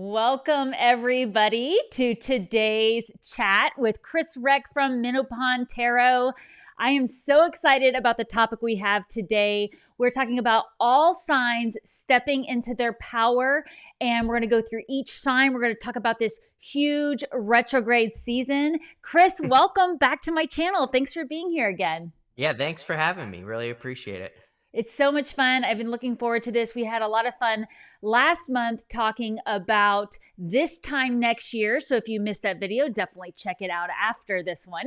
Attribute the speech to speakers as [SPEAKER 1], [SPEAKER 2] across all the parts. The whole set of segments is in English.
[SPEAKER 1] Welcome, everybody, to today's chat with Reck from Menopon Tarot. I am so excited about the topic we have today. We're talking about all signs stepping into their power, and we're going to go through each sign. We're going to talk about this huge retrograde season. Chris, welcome back to my channel. Thanks for being here again.
[SPEAKER 2] Yeah, thanks for having me. Really appreciate it.
[SPEAKER 1] It's so much fun. I've been looking forward to this. We had a lot of fun last month talking about this time next year. So if you missed that video, definitely check it out after this one.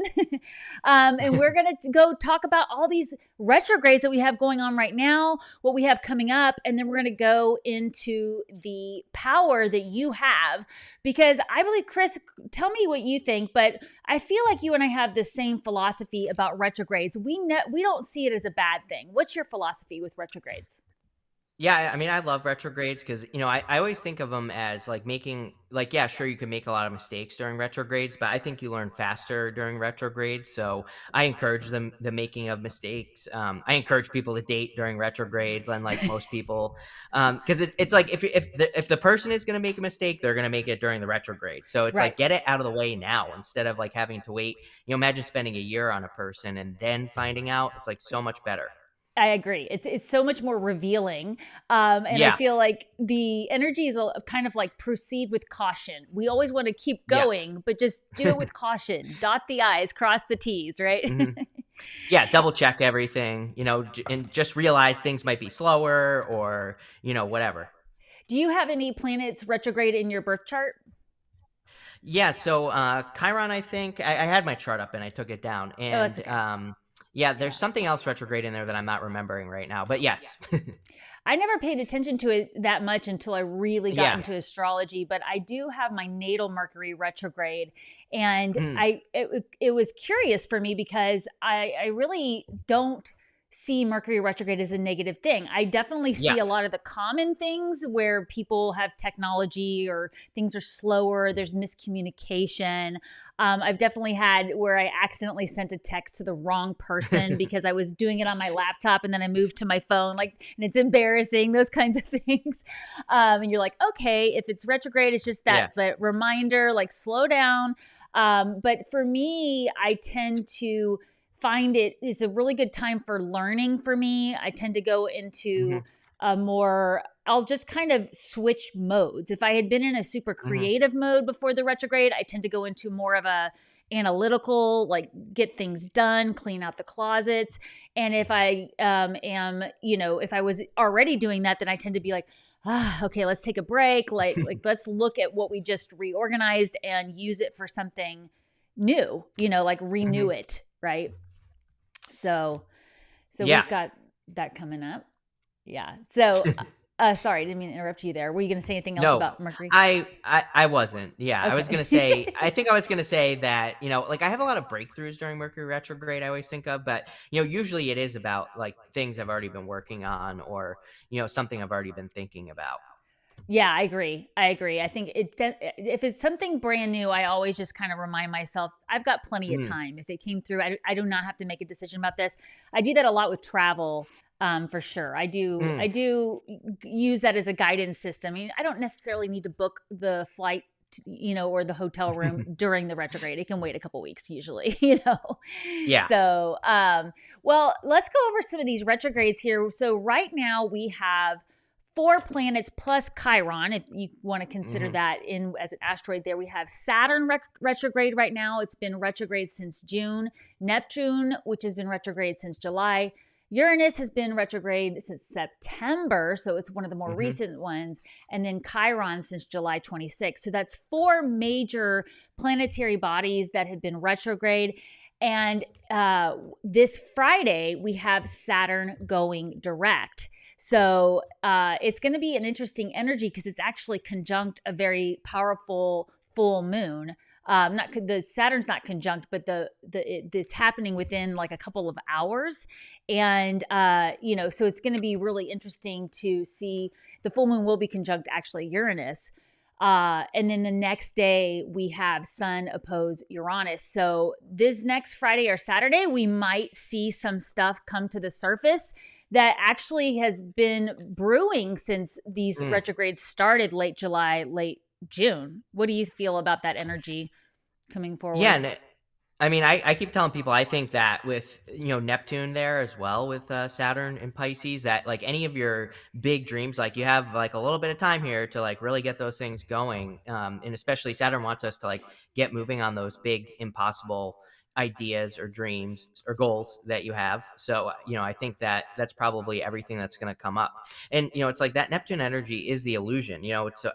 [SPEAKER 1] And we're going to go talk about all these retrogrades that we have going on right now, what we have coming up, and then we're going to go into the power that you have. Because I believe, Chris, tell me what you think, but I feel like you and I have the same philosophy about retrogrades. We don't see it as a bad thing. What's your philosophy with retrogrades?
[SPEAKER 2] Yeah, I mean, I love retrogrades because, I always think of them as like making, like, yeah, sure, you can make a lot of mistakes during retrogrades, but I think you learn faster during retrogrades. So I encourage the making of mistakes. I encourage people to date during retrogrades, unlike most people, because it's like if the person is going to make a mistake, they're going to make it during the retrograde. So it's
[SPEAKER 1] Right.
[SPEAKER 2] like get it out of the way now instead of like having to wait. Imagine spending a year on a person and then finding out. It's like so much better.
[SPEAKER 1] I agree. It's so much more revealing. And I
[SPEAKER 2] Yeah.
[SPEAKER 1] feel like the energy is kind of like proceed with caution. We always want to keep
[SPEAKER 2] Yeah.
[SPEAKER 1] going, but just do it with caution. Dot the I's, cross the T's, right?
[SPEAKER 2] Mhm. Yeah, double check everything, and just realize things might be slower or, whatever.
[SPEAKER 1] Do you have any planets retrograde in your birth chart?
[SPEAKER 2] Yeah, so Chiron, I think I had my chart up and I took it down,
[SPEAKER 1] Oh, that's
[SPEAKER 2] and
[SPEAKER 1] okay.
[SPEAKER 2] yeah, there's something else retrograde in there that I'm not remembering right now, but yes.
[SPEAKER 1] I never paid attention to it that much until I really got
[SPEAKER 2] Yeah.
[SPEAKER 1] into astrology, but I do have my natal Mercury retrograde, and
[SPEAKER 2] Mm,
[SPEAKER 1] it was curious for me because I really don't see Mercury retrograde as a negative thing. I definitely
[SPEAKER 2] yeah.
[SPEAKER 1] see a lot of the common things where people have technology or things are slower, there's miscommunication. I've definitely had where I accidentally sent a text to the wrong person because I was doing it on my laptop and then I moved to my phone, and it's embarrassing, those kinds of things. And you're like, okay, if it's retrograde, it's just
[SPEAKER 2] Yeah.
[SPEAKER 1] that reminder, like slow down. But for me, I tend to find it's a really good time for learning for me. I tend to go into
[SPEAKER 2] Mhm.
[SPEAKER 1] I'll just kind of switch modes. If I had been in a super
[SPEAKER 2] Mhm.
[SPEAKER 1] creative mode before the retrograde, I tend to go into more of a analytical, like get things done, clean out the closets. And if I if I was already doing that, then I tend to be like, okay, let's take a break. Like let's look at what we just reorganized and use it for something new, like renew
[SPEAKER 2] Mhm.
[SPEAKER 1] it, right? So
[SPEAKER 2] Yeah.
[SPEAKER 1] we've got that coming up. Yeah. So sorry, didn't mean to interrupt you there. Were you going to say anything else
[SPEAKER 2] No,
[SPEAKER 1] about Mercury?
[SPEAKER 2] I wasn't. Yeah, I was gonna say.
[SPEAKER 1] Okay.
[SPEAKER 2] I think I was gonna say that like I have a lot of breakthroughs during Mercury retrograde. I always think of, but usually it is about like things I've already been working on, or something I've already been thinking about.
[SPEAKER 1] Yeah, I agree. I think if it's something brand new, I always just kind of remind myself I've got plenty of
[SPEAKER 2] Mm,
[SPEAKER 1] time. If it came through, I do not have to make a decision about this. I do that a lot with travel, for sure.
[SPEAKER 2] mm.
[SPEAKER 1] I do use that as a guidance system. I mean, I don't necessarily need to book the flight, or the hotel room during the retrograde. It can wait a couple weeks usually,
[SPEAKER 2] Yeah.
[SPEAKER 1] So, well, let's go over some of these retrogrades here. So right now we have four planets plus Chiron, if you want to consider
[SPEAKER 2] Hmm.
[SPEAKER 1] that in as an asteroid there. We have Saturn retrograde right now. It's been retrograde since June. Neptune, which has been retrograde since July. Uranus has been retrograde since September, so it's one of the more
[SPEAKER 2] Hmm.
[SPEAKER 1] recent ones. And then Chiron since July 26th. So that's four major planetary bodies that have been retrograde. And this Friday, we have Saturn going direct. So it's going to be an interesting energy because it's actually conjunct a very powerful full moon. Not the Saturn's not conjunct, but it's happening within like a couple of hours, and so it's going to be really interesting to see. The full moon will be conjunct actually Uranus. And then the next day we have Sun oppose Uranus. So this next Friday or Saturday, we might see some stuff come to the surface that actually has been brewing since these
[SPEAKER 2] Mm.
[SPEAKER 1] retrogrades started late July, late June. What do you feel about that energy coming
[SPEAKER 2] Yeah,
[SPEAKER 1] forward?
[SPEAKER 2] and I mean, I keep telling people I think that with Neptune there as well with Saturn and Pisces, that like any of your big dreams, like you have like a little bit of time here to like really get those things going, and especially Saturn wants us to like get moving on those big impossible ideas or dreams or goals that you have. So I think that that's probably everything that's going to come up. And it's like that Neptune energy is the illusion.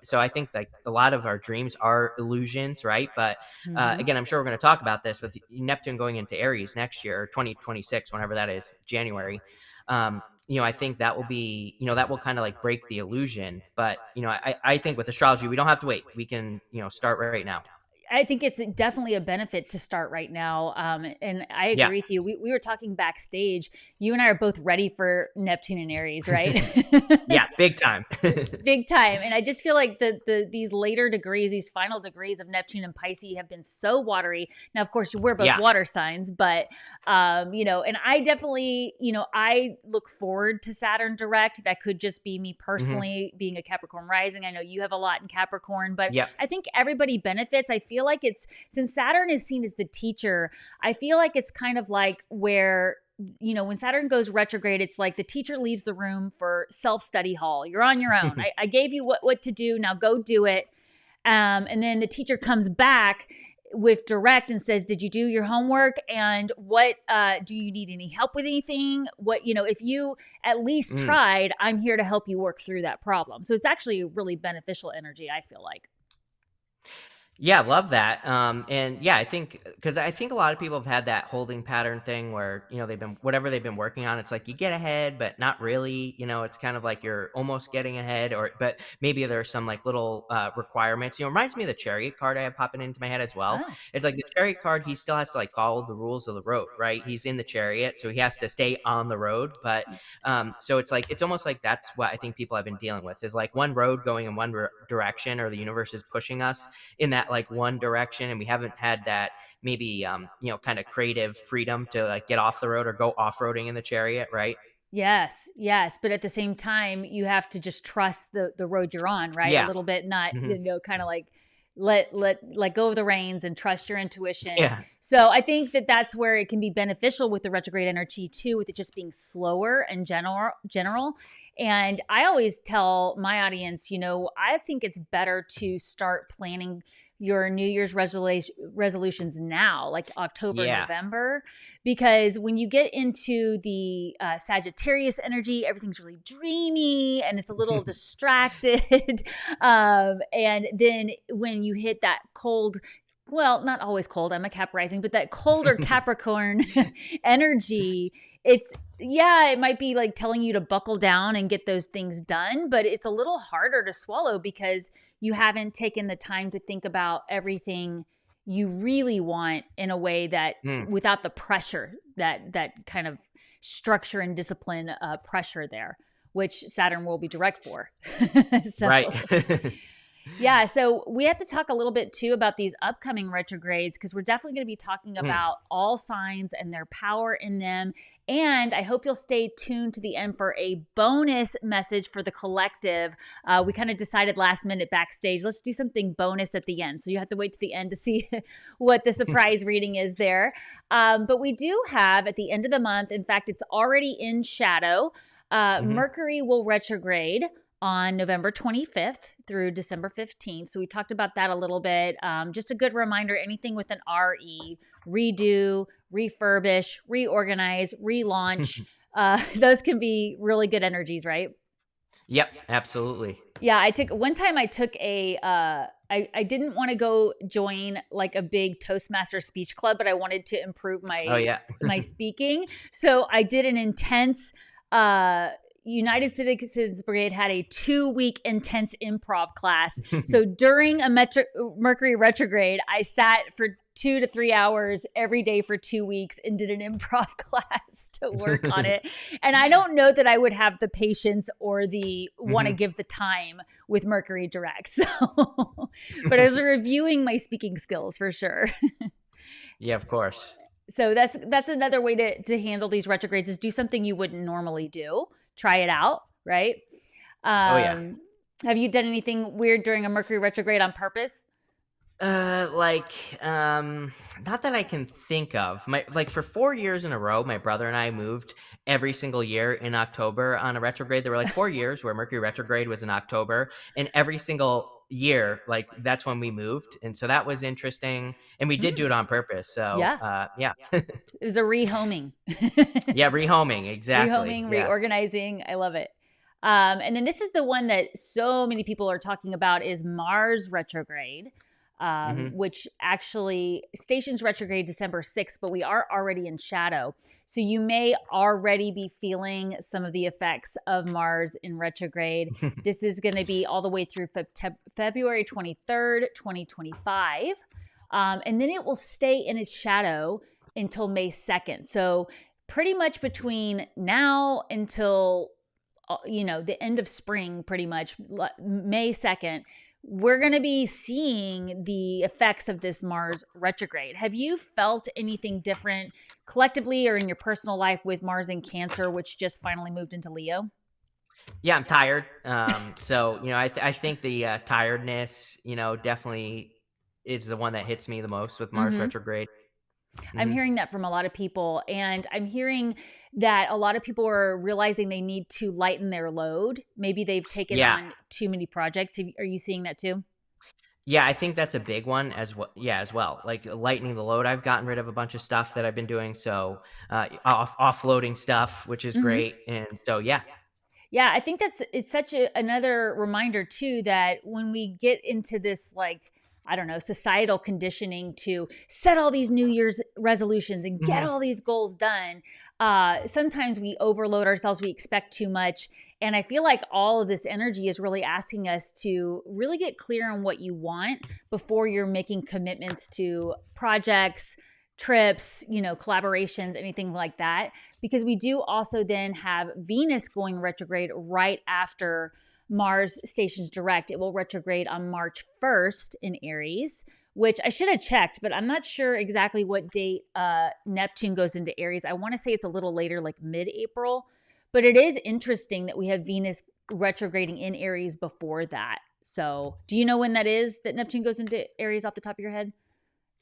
[SPEAKER 2] So I think like a lot of our dreams are illusions, right? But
[SPEAKER 1] Mm-hmm.
[SPEAKER 2] again, I'm sure we're going to talk about this with Neptune going into Aries next year, or 2026, whenever that is, January. I think that will be, that will kind of like break the illusion. But, I think with astrology, we don't have to wait. We can, start right now.
[SPEAKER 1] I think it's definitely a benefit to start right now. And I
[SPEAKER 2] Yeah.
[SPEAKER 1] agree with you. We were talking backstage. You and I are both ready for Neptune and Aries, right?
[SPEAKER 2] Yeah, big time.
[SPEAKER 1] Big time. And I just feel like these later degrees, these final degrees of Neptune and Pisces have been so watery. Now, of course, we're both
[SPEAKER 2] Yeah.
[SPEAKER 1] water signs, but and I definitely, I look forward to Saturn direct. That could just be me personally being a Capricorn rising. I know you have a lot in Capricorn, but
[SPEAKER 2] Yep.
[SPEAKER 1] I think everybody benefits. I feel like since Saturn is seen as the teacher, I feel like it's kind of like where when Saturn goes retrograde, it's like the teacher leaves the room for self-study hall. You're on your own. I gave you what to do. Now go do it. And then the teacher comes back with direct and says, did you do your homework? And what, do you need any help with anything? If you at least tried, I'm here to help you work through that problem. So it's actually a really beneficial energy, I feel like.
[SPEAKER 2] Yeah, love that. And yeah, I think because I think a lot of people have had that holding pattern thing where they've been working on. It's like you get ahead, but not really. It's kind of like you're almost getting ahead, but maybe there's some like little requirements. It reminds me of the Chariot card I have popping into my head as well.
[SPEAKER 1] Oh,
[SPEAKER 2] It's like the Chariot card. He still has to like follow the rules of the road, right? He's in the Chariot, so he has to stay on the road. But so it's almost like that's what I think people have been dealing with is like one road going in one direction, or the universe is pushing us in that like one direction, and we haven't had that maybe kind of creative freedom to like get off the road or go off-roading in the Chariot, right?
[SPEAKER 1] yes, yes. But at the same time, you have to just trust the road you're on, right? A
[SPEAKER 2] Yeah.
[SPEAKER 1] little bit, not,
[SPEAKER 2] Hmm.
[SPEAKER 1] kind of like let go of the reins and trust your intuition.
[SPEAKER 2] Yeah.
[SPEAKER 1] So I think that's where it can be beneficial with the retrograde energy too, with it just being slower and general. And I always tell my audience, I think it's better to start planning your New Year's resolutions now, like October,
[SPEAKER 2] Yeah.
[SPEAKER 1] November, because when you get into the Sagittarius energy, everything's really dreamy and it's a little distracted. And then when you hit that cold, well, not always cold, I'm a Cap rising, but that colder Capricorn energy, it might be like telling you to buckle down and get those things done, but it's a little harder to swallow because you haven't taken the time to think about everything you really want in a way that
[SPEAKER 2] Mm,
[SPEAKER 1] without the pressure, that kind of structure and discipline pressure there, which Saturn will be direct for. So
[SPEAKER 2] right.
[SPEAKER 1] yeah, so we have to talk a little bit too about these upcoming retrogrades because we're definitely going to be talking
[SPEAKER 2] Mm,
[SPEAKER 1] about all signs and their power in them. And I hope you'll stay tuned to the end for a bonus message for the collective. We kind of decided last minute backstage, let's do something bonus at the end. So you have to wait to the end to see what the surprise reading is there. But we do have at the end of the month, in fact, it's already in shadow.
[SPEAKER 2] mhm.
[SPEAKER 1] Mercury will retrograde on November 25th through December 15th. So we talked about that a little bit. Just a good reminder, anything with an RE, redo, refurbish, reorganize, relaunch, those can be really good energies, right?
[SPEAKER 2] Yep, absolutely.
[SPEAKER 1] Yeah, one time I took I didn't want to go join like a big Toastmaster speech club, but I wanted to improve
[SPEAKER 2] Oh
[SPEAKER 1] my
[SPEAKER 2] yeah.
[SPEAKER 1] speaking. So I did an intense United Citizens Brigade had a 2-week intense improv class. So during a Mercury retrograde, I sat for 2 to 3 hours every day for 2 weeks and did an improv class to work on it. And I don't know that I would have the patience or the want to
[SPEAKER 2] Mhm.
[SPEAKER 1] give the time with Mercury direct. So, but I was reviewing my speaking skills for sure.
[SPEAKER 2] Yeah, of course.
[SPEAKER 1] So that's another way to handle these retrogrades is do something you wouldn't normally do. Try it out, right?
[SPEAKER 2] Oh yeah.
[SPEAKER 1] Um, Have you done anything weird during a Mercury retrograde on purpose?
[SPEAKER 2] Like, not that I can think of. For 4 years in a row, my brother and I moved every single year in October on a retrograde. There were like 4 years where Mercury retrograde was in October, and every single year, like, that's when we moved, and so that was interesting, and we did do
[SPEAKER 1] Hmm.
[SPEAKER 2] it on purpose, so,
[SPEAKER 1] Yeah.
[SPEAKER 2] yeah.
[SPEAKER 1] It was a rehoming.
[SPEAKER 2] Yeah, rehoming, exactly,
[SPEAKER 1] Rehoming,
[SPEAKER 2] yeah.
[SPEAKER 1] reorganizing. I love it. And then this is the one that so many people are talking about is Mars retrograde,
[SPEAKER 2] Mhm.
[SPEAKER 1] which actually stations retrograde December 6th, but we are already in shadow. So you may already be feeling some of the effects of Mars in retrograde. This is going to be all the way through February 23rd, 2025. And then it will stay in its shadow until May 2nd. So pretty much between now until the end of spring, pretty much May 2nd, we're going to be seeing the effects of this Mars retrograde. Have you felt anything different collectively or in your personal life with Mars in Cancer, which just finally moved into Leo?
[SPEAKER 2] Yeah, I'm tired, so, I think the, tiredness, definitely is the one that hits me the most with Mars
[SPEAKER 1] Mm-hmm.
[SPEAKER 2] retrograde.
[SPEAKER 1] I'm
[SPEAKER 2] Mhm.
[SPEAKER 1] hearing that from a lot of people. And I'm hearing that a lot of people are realizing they need to lighten their load. Maybe they've taken
[SPEAKER 2] Yeah.
[SPEAKER 1] on too many projects. Are you seeing that too?
[SPEAKER 2] Yeah, I think that's a big one as well, like, lightening the load. I've gotten rid of a bunch of stuff that I've been doing, so, offloading stuff, which is
[SPEAKER 1] Mm-hmm.
[SPEAKER 2] great, and so, yeah.
[SPEAKER 1] Yeah, I think it's such another reminder too that when we get into this, like, I don't know, societal conditioning to set all these New Year's resolutions and get
[SPEAKER 2] Mhm.
[SPEAKER 1] all these goals done, sometimes we overload ourselves, we expect too much. And I feel like all of this energy is really asking us to really get clear on what you want before you're making commitments to projects, trips, collaborations, anything like that, because we do also then have Venus going retrograde right after Mars stations direct. It will retrograde on March 1st in Aries, which I should have checked, but I'm not sure exactly what date Neptune goes into Aries. I want to say it's a little later, like mid-April, but it is interesting that we have Venus retrograding in Aries before that. So, do you know when that is that Neptune goes into Aries off the top of your head?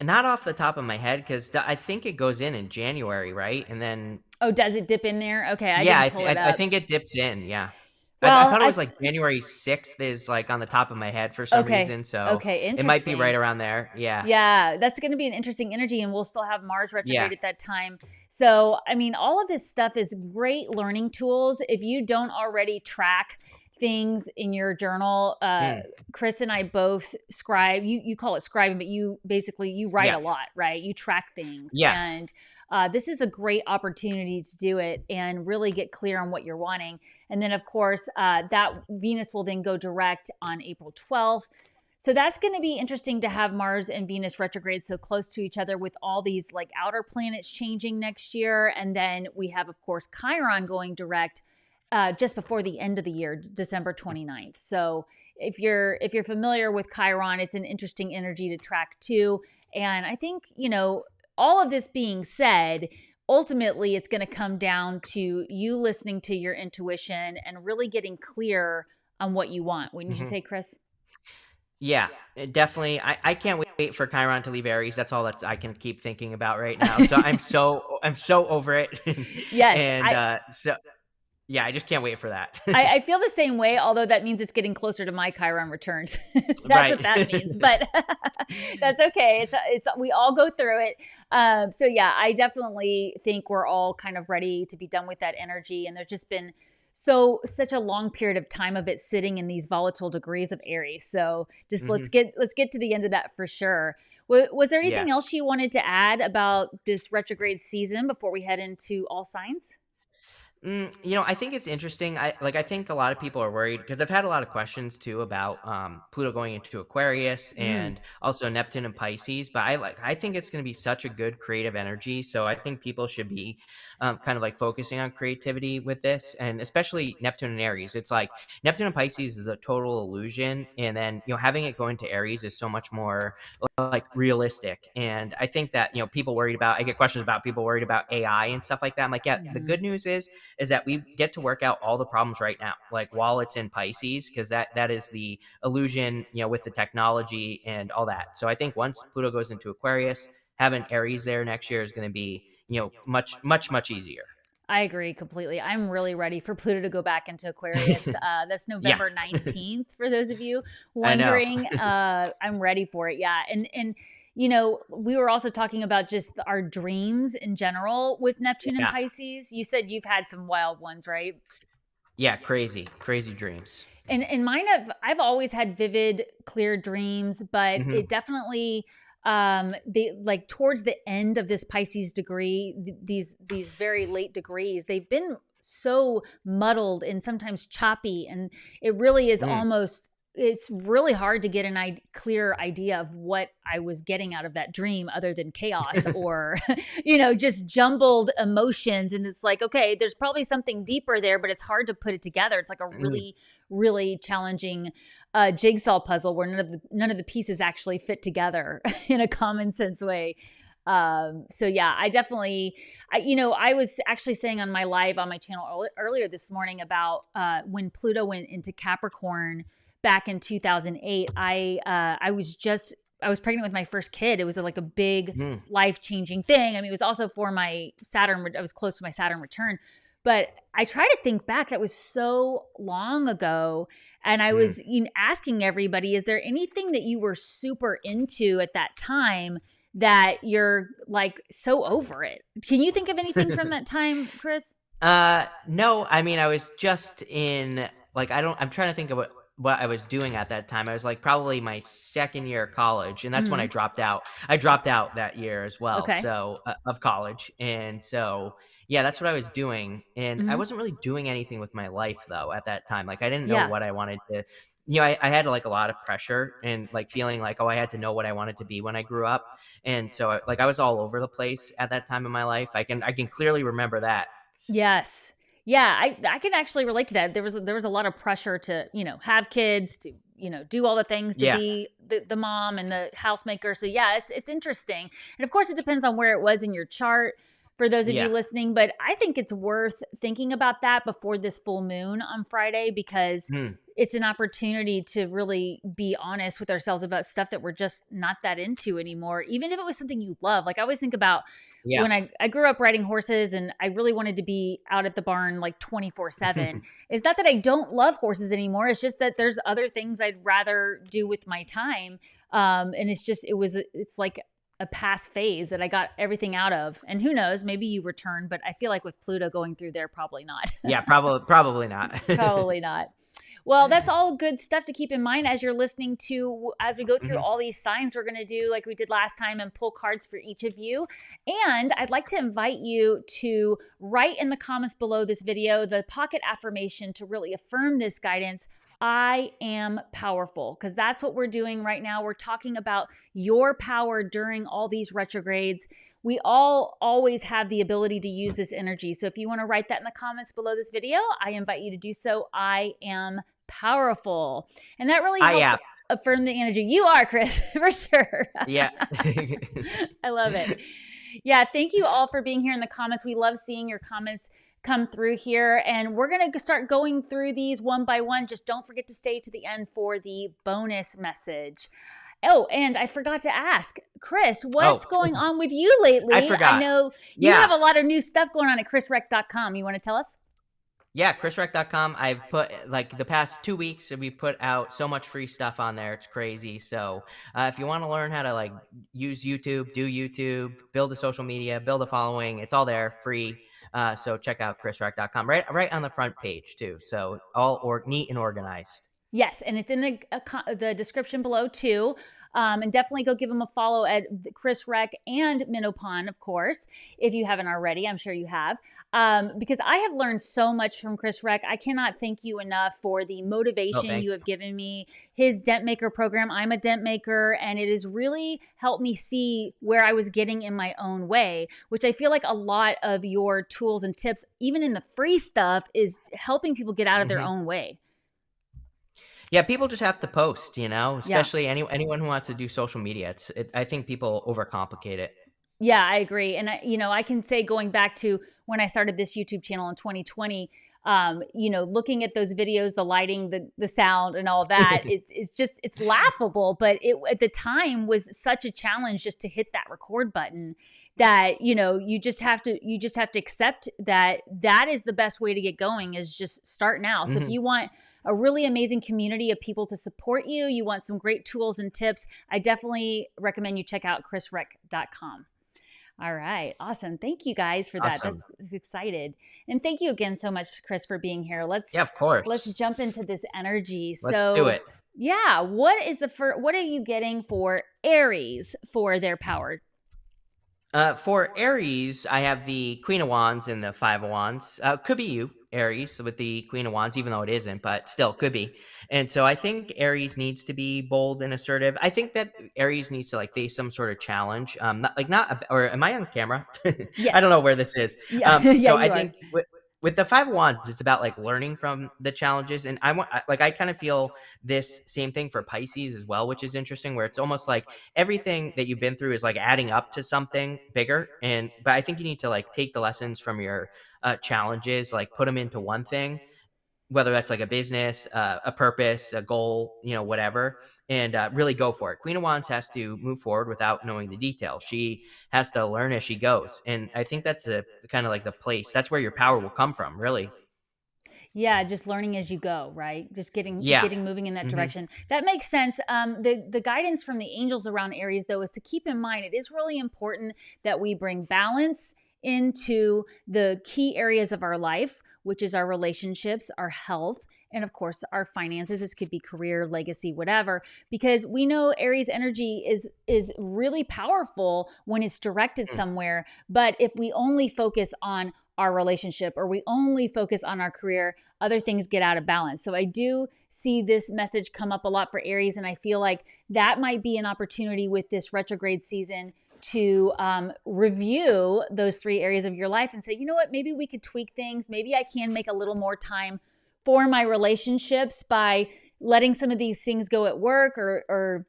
[SPEAKER 2] Not off the top of my head, 'cause I think it goes in January, right? And then
[SPEAKER 1] Oh, does it dip in there? Okay, I
[SPEAKER 2] yeah,
[SPEAKER 1] didn't
[SPEAKER 2] I
[SPEAKER 1] pull
[SPEAKER 2] thi
[SPEAKER 1] it
[SPEAKER 2] I
[SPEAKER 1] up.
[SPEAKER 2] think it dips in, yeah. I
[SPEAKER 1] Well,
[SPEAKER 2] thought it
[SPEAKER 1] I
[SPEAKER 2] was, like, January 6th is, like, on the top of my head for some
[SPEAKER 1] okay.
[SPEAKER 2] reason, so
[SPEAKER 1] Okay,
[SPEAKER 2] it might be right
[SPEAKER 1] interesting.
[SPEAKER 2] around there, yeah.
[SPEAKER 1] Yeah, that's going to be an interesting energy, and we'll still have Mars
[SPEAKER 2] Yeah.
[SPEAKER 1] retrograde at that time. So, I mean, all of this stuff is great learning tools. If you don't already track things in your journal,
[SPEAKER 2] Mm.
[SPEAKER 1] Chris and I both scribe. You call it scribing, but you write
[SPEAKER 2] Yeah.
[SPEAKER 1] a lot, right? You track things,
[SPEAKER 2] Yeah.
[SPEAKER 1] and this is a great opportunity to do it and really get clear on what you're wanting. And then, of course, that Venus will then go direct on April 12th. So that's going to be interesting to have Mars and Venus retrograde so close to each other with all these like outer planets changing next year. And then we have, of course, Chiron going direct just before the end of the year, December 29th. So if you're familiar with Chiron, it's an interesting energy to track too. And I think, all of this being said, ultimately it's going to come down to you listening to your intuition and really getting clear on what you want. Wouldn't you
[SPEAKER 2] Mhm.
[SPEAKER 1] say, Chris?
[SPEAKER 2] Yeah, definitely. I can't wait for Chiron to leave Aries. That's all I can keep thinking about right now. So I'm so over it,
[SPEAKER 1] Yes,
[SPEAKER 2] and so yeah, I just can't wait for that.
[SPEAKER 1] I feel the same way, although that means it's getting closer to my Chiron returns. That's what
[SPEAKER 2] Right.
[SPEAKER 1] that means, but that's okay. It's we all go through it. So yeah, I definitely think we're all kind of ready to be done with that energy, and there's just been such a long period of time of it sitting in these volatile degrees of Aries. So just let's
[SPEAKER 2] Mhm.
[SPEAKER 1] get to the end of that for sure. Was there
[SPEAKER 2] Yeah.
[SPEAKER 1] anything else you wanted to add about this retrograde season before we head into all signs?
[SPEAKER 2] I think it's interesting. I think a lot of people are worried because I've had a lot of questions too about Pluto going into Aquarius
[SPEAKER 1] Mm,
[SPEAKER 2] and also Neptune and Pisces. But I think it's going to be such a good creative energy. So I think people should be kind of like focusing on creativity with this, and especially Neptune and Aries. It's like Neptune and Pisces is a total illusion, and then having it go into Aries is so much more like realistic. And I think that people worried about. I get questions about people worried about AI and stuff like that. I'm like, yeah. The
[SPEAKER 1] mhm.
[SPEAKER 2] good news is is that we get to work out all the problems right now, like while it's in Pisces, because that is the illusion, with the technology and all that. So I think once Pluto goes into Aquarius, having Aries there next year is going to be, much, much, much easier.
[SPEAKER 1] I agree completely. I'm really ready for Pluto to go back into Aquarius. That's
[SPEAKER 2] Yeah,
[SPEAKER 1] November 19th for those of you
[SPEAKER 2] I know.
[SPEAKER 1] wondering. I'm ready for it. Yeah. And we were also talking about just our dreams in general with Neptune and
[SPEAKER 2] Yeah,
[SPEAKER 1] Pisces. You said you've had some wild ones, right?
[SPEAKER 2] yeah, crazy, crazy dreams.
[SPEAKER 1] And mine I've always had vivid, clear dreams, but
[SPEAKER 2] Hmm.
[SPEAKER 1] it definitely they like towards the end of this Pisces degree, these very late degrees, they've been so muddled and sometimes choppy, and it really is
[SPEAKER 2] Mm.
[SPEAKER 1] almost it's really hard to get clear idea of what I was getting out of that dream other than chaos or just jumbled emotions. And it's like, okay, there's probably something deeper there, but it's hard to put it together. It's like a
[SPEAKER 2] Mm.
[SPEAKER 1] really, really challenging jigsaw puzzle where none of the pieces actually fit together in a common sense way. So yeah, I definitely, I was actually saying on my live on my channel earlier this morning about when Pluto went into Capricorn back in 2008. I was pregnant with my first kid. It was like a big
[SPEAKER 2] Mm.
[SPEAKER 1] life changing thing. I mean, it was also for my Saturn. I was close to my Saturn return, but I try to think back. That was so long ago. And I
[SPEAKER 2] Mm.
[SPEAKER 1] was asking everybody, is there anything that you were super into at that time that you're like so over it? Can you think of anything from that time, Chris?
[SPEAKER 2] No, I mean, I was just in, like, I'm trying to think of what I was doing at that time. I was like probably my second year of college, and that's when I
[SPEAKER 1] Hmm.
[SPEAKER 2] dropped out. I dropped out that year as well,
[SPEAKER 1] Okay.
[SPEAKER 2] so of college, and so yeah, that's what I was doing. And I
[SPEAKER 1] Hmm.
[SPEAKER 2] wasn't really doing anything with my life though at that time. Like, I didn't know
[SPEAKER 1] Yeah.
[SPEAKER 2] what I wanted to. I had like a lot of pressure and like feeling like, oh, I had to know what I wanted to be when I grew up, and so like I was all over the place at that time in my life. I can clearly remember that.
[SPEAKER 1] Yes. Yeah, I can actually relate to that. There was a lot of pressure to, have kids, to, do all the things to
[SPEAKER 2] Yeah.
[SPEAKER 1] be the mom and the housemaker. So yeah, it's interesting. And of course it depends on where it was in your chart for those of you
[SPEAKER 2] Yeah.
[SPEAKER 1] listening, but I think it's worth thinking about that before this full moon on Friday, because
[SPEAKER 2] Mm.
[SPEAKER 1] it's an opportunity to really be honest with ourselves about stuff that we're just not that into anymore, even if it was something you love. Like I always think about
[SPEAKER 2] Yeah.
[SPEAKER 1] when I grew up riding horses and I really wanted to be out at the barn like 24/7. It's not that I don't love horses anymore. It's just that there's other things I'd rather do with my time. And it's like a past phase that I got everything out of. And who knows, maybe you return, but I feel like with Pluto going through there, probably not.
[SPEAKER 2] Yeah, probably not.
[SPEAKER 1] Probably not. Well, that's all good stuff to keep in mind as you're listening to, as we go through
[SPEAKER 2] Mhm.
[SPEAKER 1] all these signs we're going to do like we did last time and pull cards for each of you. And I'd like to invite you to write in the comments below this video the pocket affirmation to really affirm this guidance. I am powerful, because that's what we're doing right now. We're talking about your power during all these retrogrades. We all always have the ability to use this energy. So if you want to write that in the comments below this video, I invite you to do so. I am powerful. And that really
[SPEAKER 2] I
[SPEAKER 1] helps
[SPEAKER 2] yeah.
[SPEAKER 1] affirm the energy. You are, Chris, for sure.
[SPEAKER 2] Yeah.
[SPEAKER 1] I love it. Yeah, thank you all for being here in the comments. We love seeing your comments come through here. And we're going to start going through these one by one. Just don't forget to stay to the end for the bonus message. Oh, and I forgot to ask, Chris,
[SPEAKER 2] Oh,
[SPEAKER 1] what's going on with you
[SPEAKER 2] I
[SPEAKER 1] lately? I
[SPEAKER 2] forgot.
[SPEAKER 1] know you
[SPEAKER 2] Yeah.
[SPEAKER 1] have a lot of new stuff going on at chrisreck.com. You want to tell us?
[SPEAKER 2] Yeah, chrisreck.com. I've put like the past 2 weeks, we put out so much free stuff on there. It's crazy. So, if you want to learn how to like use YouTube, do YouTube, build a social media, build a following, it's all there free. So check out chrisreck.com right on the front page too. So all neat and organized.
[SPEAKER 1] Yes, and it's in the description below too. And definitely go give them a follow at Chris Reck and Minopon, of course, if you haven't already. I'm sure you have. Because I have learned so much from Chris Reck. I cannot thank you enough for the
[SPEAKER 2] Oh,
[SPEAKER 1] motivation
[SPEAKER 2] thank
[SPEAKER 1] you have given me. His Dent Maker program, I'm a dent maker, and it has really helped me see where I was getting in my own way, which I feel like a lot of your tools and tips, even in the free stuff, is helping people get out of their
[SPEAKER 2] you.
[SPEAKER 1] own way.
[SPEAKER 2] Yeah, people just have to post,
[SPEAKER 1] Yeah.
[SPEAKER 2] especially anyone who wants to do social media. I think people overcomplicate it.
[SPEAKER 1] Yeah, I agree. And I can say going back to when I started this YouTube channel in 2020, looking at those videos, the lighting, the sound and all that, it's just, it's laughable, but it at the time was such a challenge just to hit that record button that, you just have to accept that that is the best way to get going, is just start now. So if
[SPEAKER 2] Mhm.
[SPEAKER 1] you want a really amazing community of people to support you, you want some great tools and tips, I definitely recommend you check out chrisreck.com. All right. Awesome. Thank you guys for that.
[SPEAKER 2] Awesome.
[SPEAKER 1] That's excited. And thank you again so much, Chris, for being here.
[SPEAKER 2] Yeah,
[SPEAKER 1] Let's
[SPEAKER 2] of
[SPEAKER 1] let's
[SPEAKER 2] course.
[SPEAKER 1] jump into this energy.
[SPEAKER 2] Let's do
[SPEAKER 1] So
[SPEAKER 2] it.
[SPEAKER 1] yeah, what are you getting for Aries for their power?
[SPEAKER 2] For Aries, I have the Queen of Wands and the Five of Wands. Could be you, Aries, with the Queen of Wands, even though it isn't, but still could be. And so I think Aries needs to be bold and assertive. I think that Aries needs to like face some sort of challenge. Or am I on camera? I don't
[SPEAKER 1] Yes.
[SPEAKER 2] know where this is.
[SPEAKER 1] Yeah. Yeah,
[SPEAKER 2] So I
[SPEAKER 1] you are.
[SPEAKER 2] think with the Five of Wands, it's about like learning from the challenges, and I kind of feel this same thing for Pisces as well, which is interesting, where it's almost like everything that you've been through is like adding up to something bigger. But I think you need to like take the lessons from your challenges, like put them into one thing, whether that's like a business, a purpose, a goal, whatever, and really go for it. Queen of Wands has to move forward without knowing the details. She has to learn as she goes. And I think that's the kind of like the place. That's where your power will come from, really.
[SPEAKER 1] Yeah, just learning as you go, right? Just getting
[SPEAKER 2] Yeah.
[SPEAKER 1] getting moving in that
[SPEAKER 2] Hmm.
[SPEAKER 1] direction. That makes sense. The guidance from the angels around Aries, though, is to keep in mind it is really important that we bring balance into the key areas of our life, which is our relationships, our health, and of course our finances. This could be career, legacy, whatever, because we know Aries energy is really powerful when it's directed somewhere. But if we only focus on our relationship or we only focus on our career, other things get out of balance. So I do see this message come up a lot for Aries, and I feel like that might be an opportunity with this retrograde season to review those three areas of your life and say, you know what, maybe we could tweak things. Maybe I can make a little more time for my relationships by letting some of these things go at work, or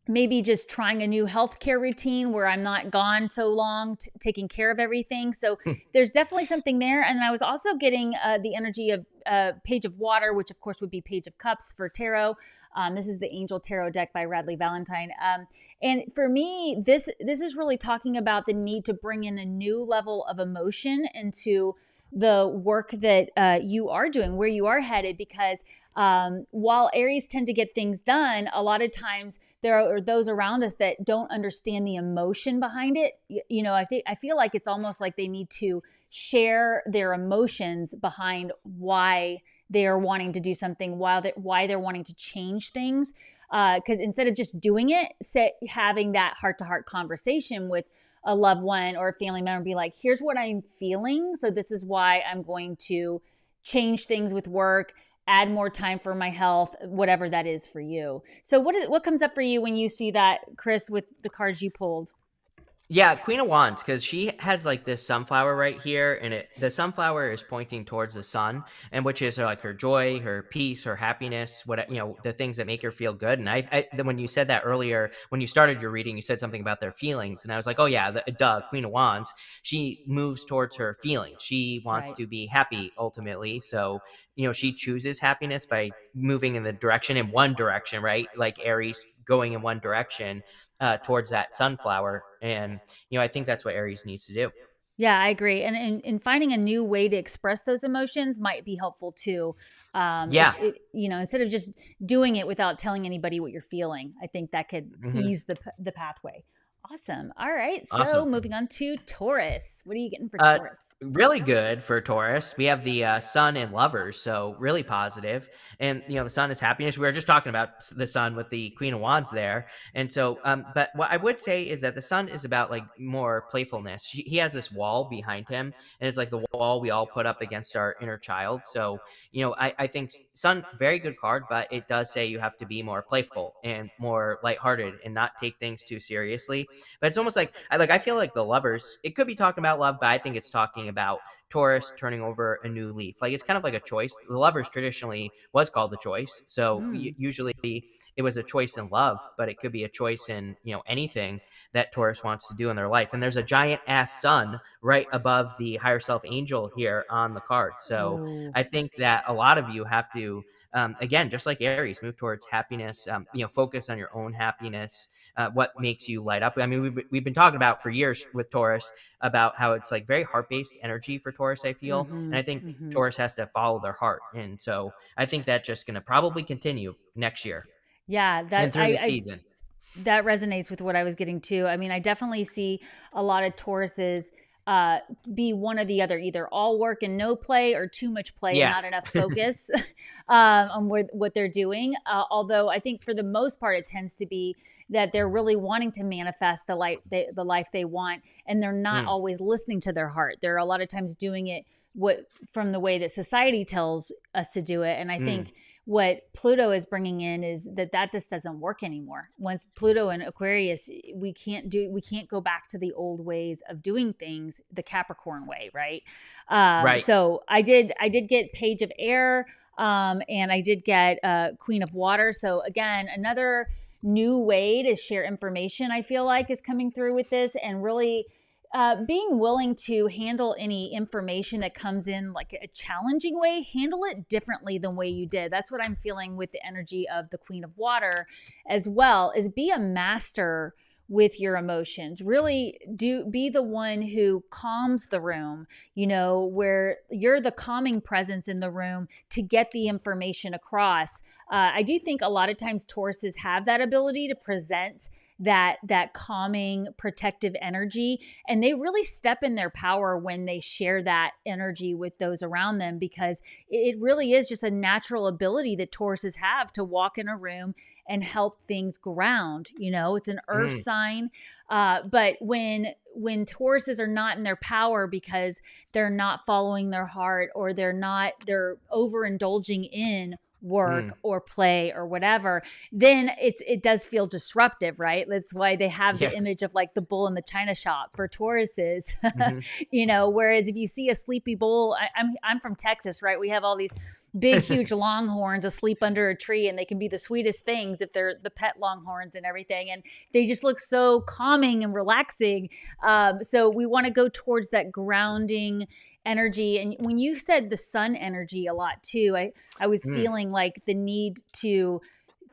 [SPEAKER 1] maybe just trying a new healthcare routine where I'm not gone so long, taking care of everything. So there's definitely something there. And I was also getting the energy of Page of Water, which of course would be Page of Cups for tarot. This is the Angel Tarot deck by Radley Valentine. And for me, this is really talking about the need to bring in a new level of emotion into the work that you are doing, where you are headed, because while Aries tend to get things done, a lot of times there are those around us that don't understand the emotion behind it. I feel like it's almost like they need to share their emotions behind why they are wanting to do something, why they're wanting to change things. Because instead of just doing it, having that heart-to-heart conversation with a loved one or a family member, be like, here's what I'm feeling, so this is why I'm going to change things with work, add more time for my health, whatever that is for you. So what comes up for you when you see that, Chris, with the cards you pulled?
[SPEAKER 2] Yeah, Queen of Wands, because she has like this sunflower right here, and the sunflower is pointing towards the sun, and which is like her joy, her peace, her happiness, the things that make her feel good. And then when you said that earlier, when you started your reading, you said something about their feelings, and I was like, oh yeah, duh, Queen of Wands. She moves towards her feelings. She wants
[SPEAKER 1] Right.
[SPEAKER 2] to be happy ultimately, so she chooses happiness by moving in one direction, right? Like Aries going in one direction towards that sunflower. And, I think that's what Aries needs to do.
[SPEAKER 1] Yeah, I agree. And finding a new way to express those emotions might be helpful too. If
[SPEAKER 2] Yeah.
[SPEAKER 1] instead of just doing it without telling anybody what you're feeling, I think that could
[SPEAKER 2] Hmm.
[SPEAKER 1] ease the pathway. Awesome. All right. So
[SPEAKER 2] Awesome.
[SPEAKER 1] moving on to Taurus. What are you getting for
[SPEAKER 2] Uh,
[SPEAKER 1] Taurus?
[SPEAKER 2] Really good for Taurus. We have the Sun and Lovers, so really positive. And the Sun is happiness. We were just talking about the Sun with the Queen of Wands there, and so, but what I would say is that the Sun is about like more playfulness. He has this wall behind him, and it's like the wall we all put up against our inner child. So, I think Sun very good card, but it does say you have to be more playful and more lighthearted and not take things too seriously. But it's almost like I feel like the lovers, it could be talking about love, but I think it's talking about Taurus turning over a new leaf. Like it's kind of like a choice. The lovers traditionally was called the choice. So
[SPEAKER 1] Mm.
[SPEAKER 2] usually it was a choice in love, but it could be a choice in, anything that Taurus wants to do in their life. And there's a giant ass sun right above the higher self angel here on the card. So
[SPEAKER 1] Oh.
[SPEAKER 2] I think that a lot of you have to, again, just like Aries, move towards happiness. Focus on your own happiness. What makes you light up? I mean, we've been talking about for years with Taurus about how it's like very heart based energy for Taurus. I feel,
[SPEAKER 1] Mm-hmm.
[SPEAKER 2] and I think
[SPEAKER 1] Mm-hmm.
[SPEAKER 2] Taurus has to follow their heart, and so I think that's just going to probably continue next year
[SPEAKER 1] Yeah,
[SPEAKER 2] and
[SPEAKER 1] that
[SPEAKER 2] through the season.
[SPEAKER 1] that resonates with what I was getting to. I mean, I definitely see a lot of Tauruses uh, be one or the other, either all work and no play, or too much play and
[SPEAKER 2] Yeah.
[SPEAKER 1] not enough focus on what they're doing. Although I think for the most part, it tends to be that they're really wanting to manifest the life they want, and they're not
[SPEAKER 2] Mm,
[SPEAKER 1] always listening to their heart. They're a lot of times doing it what from the way that society tells us to do it. And I
[SPEAKER 2] mm,
[SPEAKER 1] think what Pluto is bringing in is that just doesn't work anymore. Once Pluto and Aquarius, we can't go back to the old ways of doing things, the Capricorn way, right?
[SPEAKER 2] right.
[SPEAKER 1] So I did get Page of Air, and I did get Queen of Water. So again, another new way to share information. I feel like is coming through with this, and really being willing to handle any information that comes in like a challenging way, handle it differently than way you did. That's what I'm feeling with the energy of the Queen of Water, as well as be a master with your emotions. Really do be the one who calms the room, where you're the calming presence in the room to get the information across. I do think a lot of times Tauruses have that ability to present that calming protective energy, and they really step in their power when they share that energy with those around them, because it really is just a natural ability that Tauruses have to walk in a room and help things ground. It's an earth
[SPEAKER 2] Mm,
[SPEAKER 1] sign, but when Tauruses are not in their power because they're not following their heart, or they're overindulging in work
[SPEAKER 2] mm,
[SPEAKER 1] or play or whatever, then it does feel disruptive, right? That's why they have the
[SPEAKER 2] yeah.
[SPEAKER 1] image of like the bull in the china shop for Tauruses.
[SPEAKER 2] Hmm.
[SPEAKER 1] Whereas if you see a sleepy bull, I'm from Texas, right? We have all these big huge longhorns asleep under a tree, and they can be the sweetest things if they're the pet longhorns and everything, and they just look so calming and relaxing. So we want to go towards that grounding energy. And when you said the sun energy a lot too, I was
[SPEAKER 2] Mm,
[SPEAKER 1] feeling like the need to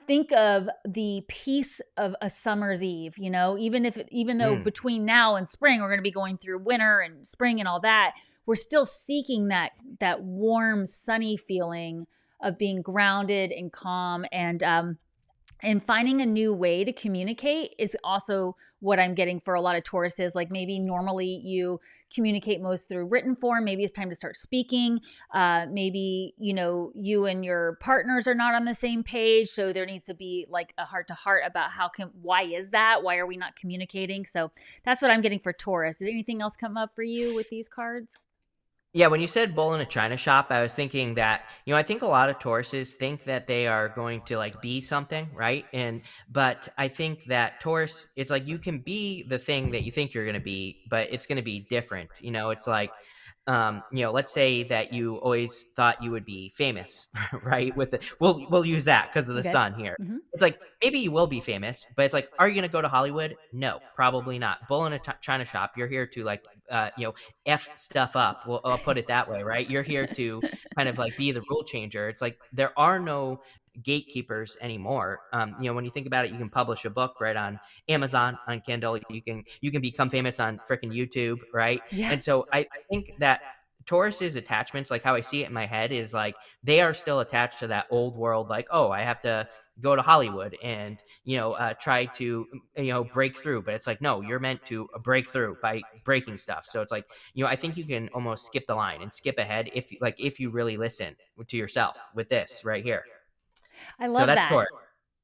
[SPEAKER 1] think of the peace of a summer's eve, even though
[SPEAKER 2] mm,
[SPEAKER 1] between now and spring we're going to be going through winter and spring and all that, we're still seeking that warm sunny feeling of being grounded and calm, and finding a new way to communicate is also what I'm getting for a lot of Tauruses. Like maybe normally you communicate most through written form. Maybe it's time to start speaking. Maybe, you and your partners are not on the same page. So there needs to be like a heart to heart about why is that? Why are we not communicating? So that's what I'm getting for Taurus. Did anything else come up for you with these cards?
[SPEAKER 2] Yeah, when you said bull in a china shop, I was thinking that, I think a lot of Tauruses think that they are going to like be something, right? But I think that Taurus, it's like you can be the thing that you think you're going to be, but it's going to be different. It's like, let's say that you always thought you would be famous, right? We'll use that because of the
[SPEAKER 1] Okay.
[SPEAKER 2] sun here.
[SPEAKER 1] Mm-hmm.
[SPEAKER 2] It's like maybe you will be famous, but it's like, are you going to go to Hollywood? No, probably not. Bull in a china shop. You're here to like, F stuff up. Well, I'll put it that way, right? You're here to kind of like be the rule changer. It's like there are no gatekeepers anymore. When you think about it, you can publish a book right on Amazon, on Kindle. You can become famous on freaking YouTube, right?
[SPEAKER 1] Yeah.
[SPEAKER 2] And so I think that Taurus's attachments, like how I see it in my head, is like they are still attached to that old world. Like, oh, I have to go to Hollywood and try to break through. But it's like, no, you're meant to break through by breaking stuff. So it's like, I think you can almost skip the line and skip ahead if you really listen to yourself with this right here.
[SPEAKER 1] I
[SPEAKER 2] So
[SPEAKER 1] love
[SPEAKER 2] that's
[SPEAKER 1] that.
[SPEAKER 2] Taurus.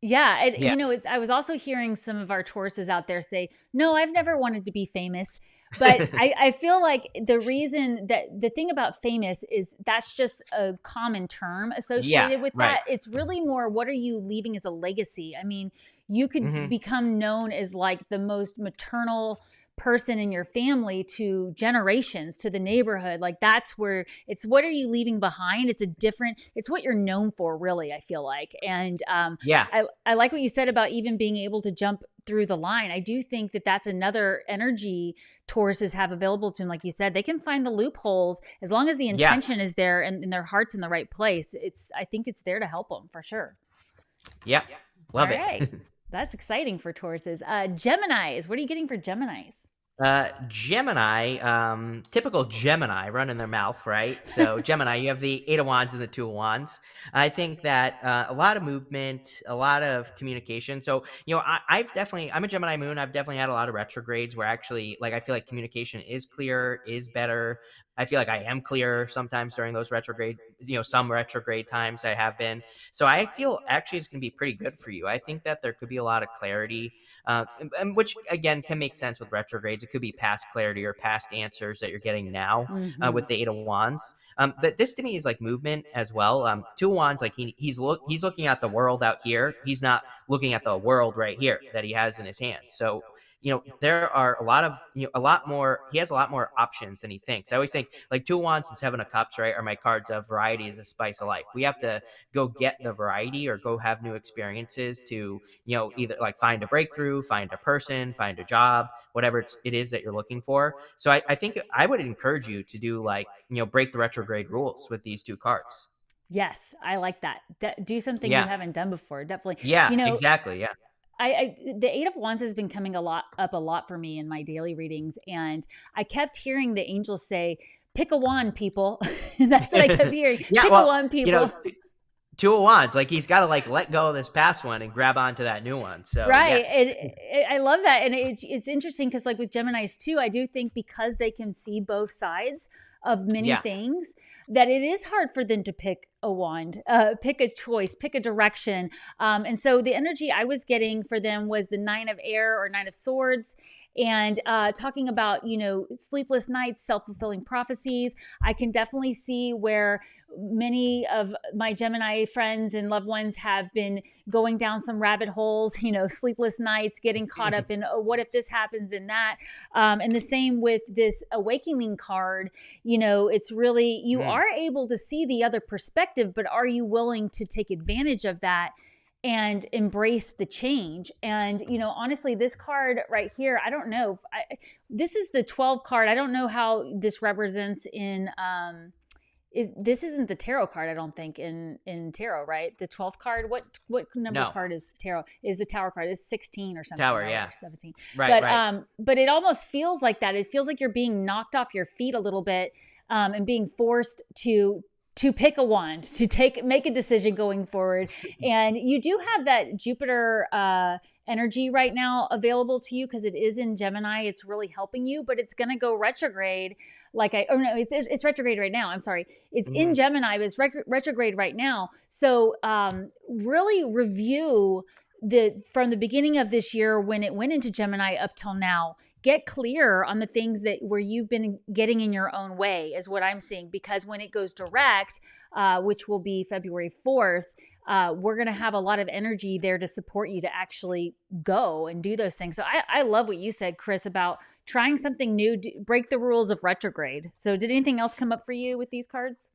[SPEAKER 1] Yeah,
[SPEAKER 2] Yeah.
[SPEAKER 1] I was also hearing some of our Tauruses out there say, "No, I've never wanted to be famous." But I feel like the reason that the thing about famous is that's just a common term
[SPEAKER 2] Yeah,
[SPEAKER 1] associated with
[SPEAKER 2] right.
[SPEAKER 1] that. It's really more, what are you leaving as a legacy? I mean, you could
[SPEAKER 2] Hmm.
[SPEAKER 1] become known as like the most maternal person in your family to generations, to the neighborhood. Like that's where it's, what are you leaving behind? It's a different, it's what you're known for, really, I feel like. And
[SPEAKER 2] Yeah,
[SPEAKER 1] I like what you said about even being able to jump through the line. I do think that that's another energy Tauruses have available to them. Like you said, they can find the loopholes as long as the
[SPEAKER 2] yeah,
[SPEAKER 1] intention is there and their heart's in the right place. I think it's there to help them for sure.
[SPEAKER 2] yeah.
[SPEAKER 1] All
[SPEAKER 2] Love it.
[SPEAKER 1] right. That's exciting for Tauruses. Geminis, what are you getting for Geminis?
[SPEAKER 2] Gemini, typical Gemini, running their mouth, right? So Gemini, you have the Eight of Wands and the Two of Wands. I think that a lot of movement, a lot of communication. So I'm a Gemini moon. I've definitely had a lot of retrogrades where actually, like, I feel like communication is clear, is better. I feel like I am clear sometimes during those retrograde, some retrograde times I have been. So I feel actually it's going to be pretty good for you. I think that there could be a lot of clarity, which again can make sense with retrogrades. It could be past clarity or past answers that you're getting now
[SPEAKER 1] Mm-hmm.
[SPEAKER 2] with the Eight of Wands. But this to me is like movement as well. Two of Wands, like he's looking at the world out here. He's not looking at the world right here that he has in his hands. So there are a lot more. He has a lot more options than he thinks. I always think like Two of Wands and Seven of Cups, right, are my cards of variety is the spice of life. We have to go get the variety or go have new experiences to either like find a breakthrough, find a person, find a job, whatever it is that you're looking for. So I think I would encourage you to do like, break the retrograde rules with these two cards.
[SPEAKER 1] Yes, I like that. Do something you
[SPEAKER 2] Yeah.
[SPEAKER 1] haven't done before. Definitely.
[SPEAKER 2] Yeah,
[SPEAKER 1] You know,
[SPEAKER 2] exactly. Yeah.
[SPEAKER 1] the Eight of Wands has been coming a lot for me in my daily readings, and I kept hearing the angels say, "Pick a wand, people." That's what I kept hearing.
[SPEAKER 2] Yeah.
[SPEAKER 1] Pick a
[SPEAKER 2] Well,
[SPEAKER 1] wand,
[SPEAKER 2] you know,
[SPEAKER 1] people.
[SPEAKER 2] Two of Wands, like he's got to like let go of this past one and grab onto that new one. So
[SPEAKER 1] Right.
[SPEAKER 2] yes.
[SPEAKER 1] I love that. And it's interesting because, like with Geminis too, I do think because they can see both sides of many
[SPEAKER 2] Yeah.
[SPEAKER 1] things, that it is hard for them to pick a wand, pick a choice, pick a direction. And so the energy I was getting for them was the Nine of Air or Nine of Swords. And talking about, sleepless nights, self fulfilling prophecies. I can definitely see where many of my Gemini friends and loved ones have been going down some rabbit holes, sleepless nights, getting caught up in, oh, what if this happens, then that. And the same with this awakening card. It's really, you
[SPEAKER 2] Mm.
[SPEAKER 1] are able to see the other perspective, but are you willing to take advantage of that and embrace the change? And honestly, this card right here, I don't know, this is the 12 card. I don't know how this represents in this isn't the tarot card, I don't think, in tarot, right? The 12th card. What number
[SPEAKER 2] No.
[SPEAKER 1] card is tarot? Is the tower card? It's 16 or something,
[SPEAKER 2] Tower.
[SPEAKER 1] right?
[SPEAKER 2] Yeah.
[SPEAKER 1] Or 17.
[SPEAKER 2] Right.
[SPEAKER 1] But
[SPEAKER 2] Right.
[SPEAKER 1] but it almost feels like that. It feels like you're being knocked off your feet a little bit, and being forced to pick a wand, to make a decision going forward. And you do have that Jupiter energy right now available to you because it is in Gemini. It's really helping you, but it's going to go retrograde. No, it's retrograde right now. I'm sorry. It's in
[SPEAKER 2] Mhm.
[SPEAKER 1] Gemini, but it's retrograde right now. So really review from the beginning of this year when it went into Gemini up till now. Get clear on the things that where you've been getting in your own way is what I'm seeing, because when it goes direct, which will be February 4th, we're going to have a lot of energy there to support you to actually go and do those things. So I love what you said, Chris, about trying something new, break the rules of retrograde. So did anything else come up for you with these cards?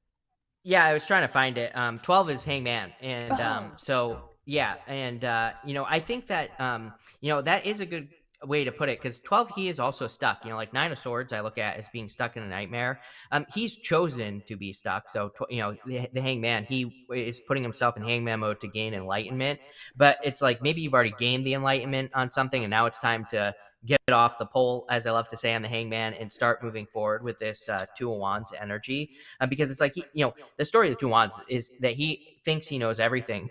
[SPEAKER 2] Yeah, I was trying to find it. 12 is Hangman, and
[SPEAKER 1] Oh,
[SPEAKER 2] so yeah, and I think that that is a good way to put it because 12 he is also stuck. Like Nine of Swords, I look at as being stuck in a nightmare. He's chosen to be stuck. So the Hangman, he is putting himself in Hangman mode to gain enlightenment. But it's like maybe you've already gained the enlightenment on something, and now it's time to get off the pole, as I love to say on the Hangman, and start moving forward with this Two of Wands energy. Because it's like the story of the Two Wands is that he thinks he knows everything,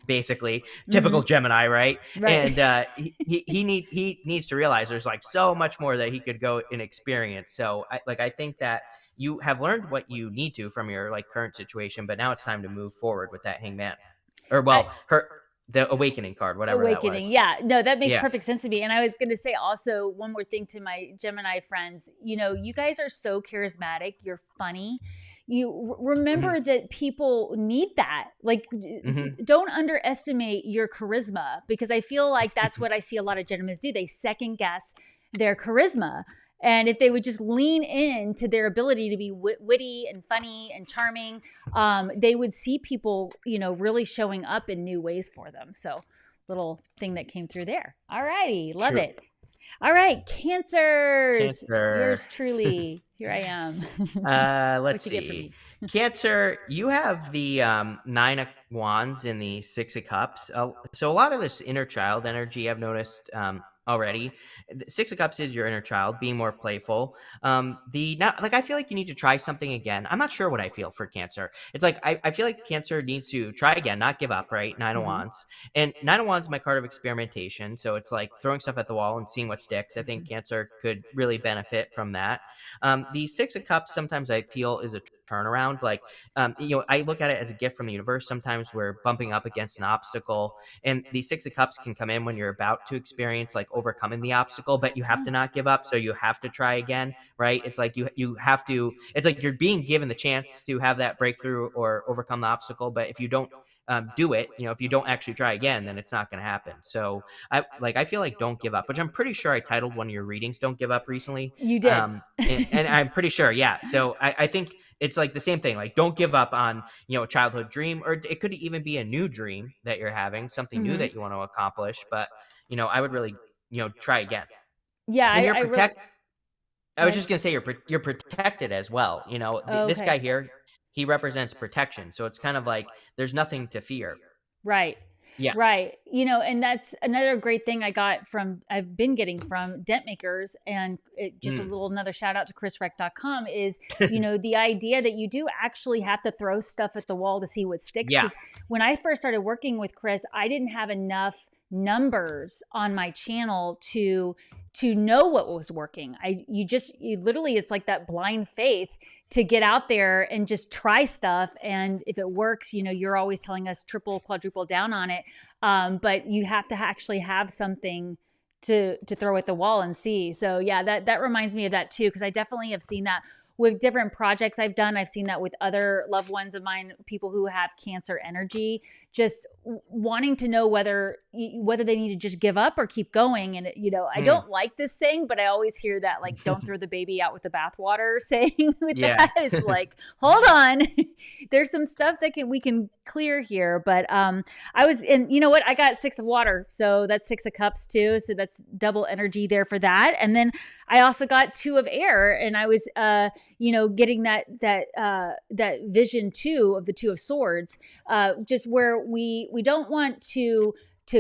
[SPEAKER 2] basically typical
[SPEAKER 1] mm-hmm.
[SPEAKER 2] Gemini, right?
[SPEAKER 1] Right.
[SPEAKER 2] And he needs to realize there's like so much more that he could go and experience. So I think that you have learned what you need to from your like current situation, but now it's time to move forward with that Hangman, or
[SPEAKER 1] I,
[SPEAKER 2] well, her. the awakening card, whatever that
[SPEAKER 1] Awakening.
[SPEAKER 2] was.
[SPEAKER 1] Yeah. No, that makes
[SPEAKER 2] Yeah.
[SPEAKER 1] perfect sense to me. And I was going to say also one more thing to my Gemini friends. You guys are so charismatic. You're funny. You
[SPEAKER 2] Hmm.
[SPEAKER 1] remember that people need that. Like,
[SPEAKER 2] Hmm.
[SPEAKER 1] don't underestimate your charisma, because I feel like that's what I see a lot of Geminis do. They second guess their charisma. And if they would just lean into their ability to be witty and funny and charming, they would see people, really showing up in new ways for them. So, little thing that came through there. All righty, love
[SPEAKER 2] True.
[SPEAKER 1] it. All right, Cancers.
[SPEAKER 2] Cancer.
[SPEAKER 1] Yours truly. Here I am.
[SPEAKER 2] Let's
[SPEAKER 1] What you get for
[SPEAKER 2] see.
[SPEAKER 1] me?
[SPEAKER 2] Cancer, you have the Nine of Wands and the Six of Cups. So a lot of this inner child energy I've noticed already. The Six of Cups is your inner child being more playful. The not like I feel like you need to try something again. I'm not sure what I feel for Cancer. It's like I feel like Cancer needs to try again, not give up, right? Nine of
[SPEAKER 1] Mm-hmm.
[SPEAKER 2] Wands. And Nine of Wands is my card of experimentation. So it's like throwing stuff at the wall and seeing what sticks. I think Cancer could really benefit from that. The Six of Cups sometimes I feel is a turnaround. Like, I look at it as a gift from the universe. Sometimes we're bumping up against an obstacle, and the Six of Cups can come in when you're about to experience like overcoming the obstacle, but you have to not give up. So you have to try again, right? It's like you have to. It's like you're being given the chance to have that breakthrough or overcome the obstacle, but if you don't do it, if you don't actually try again, then it's not going to happen. So I feel like don't give up, which I'm pretty sure I titled one of your readings "Don't Give Up" recently.
[SPEAKER 1] You did.
[SPEAKER 2] And I'm pretty sure, yeah. So I think it's like the same thing. Like, don't give up on a childhood dream, or it could even be a new dream that you're having, something new
[SPEAKER 1] Hmm.
[SPEAKER 2] that you want to accomplish. But I would really try again.
[SPEAKER 1] Yeah,
[SPEAKER 2] And you're
[SPEAKER 1] I really.
[SPEAKER 2] protect. I
[SPEAKER 1] Go
[SPEAKER 2] was
[SPEAKER 1] ahead.
[SPEAKER 2] just gonna say you're protected as well. This
[SPEAKER 1] Okay.
[SPEAKER 2] guy here, he represents protection. So it's kind of like there's nothing to fear.
[SPEAKER 1] Right.
[SPEAKER 2] Yeah.
[SPEAKER 1] Right. And that's another great thing I've been getting from dent makers. And just a
[SPEAKER 2] Mm.
[SPEAKER 1] little another shout out to chrisreck.com is, the idea that you do actually have to throw stuff at the wall to see what sticks.
[SPEAKER 2] Yeah.
[SPEAKER 1] Because when I first started working with Chris, I didn't have enough numbers on my channel to know what was working. You literally, it's like that blind faith to get out there and just try stuff. And if it works, you're always telling us triple, quadruple down on it. But you have to actually have something to throw at the wall and see. So yeah, that reminds me of that too, because I definitely have seen that with different projects I've done. I've seen that with other loved ones of mine, people who have Cancer energy, just wanting to know whether they need to just give up or keep going. And I
[SPEAKER 2] Mm.
[SPEAKER 1] don't like this saying, but I always hear that, like, don't throw the baby out with the bathwater saying with
[SPEAKER 2] Yeah.
[SPEAKER 1] that. It's like, hold on, there's some stuff that we can clear here. But I was in, you know what, I got Six of Water, so that's Six of Cups too, so that's double energy there for that. And then I also got Two of Air, and I was getting that vision too of the Two of Swords, just where we don't want to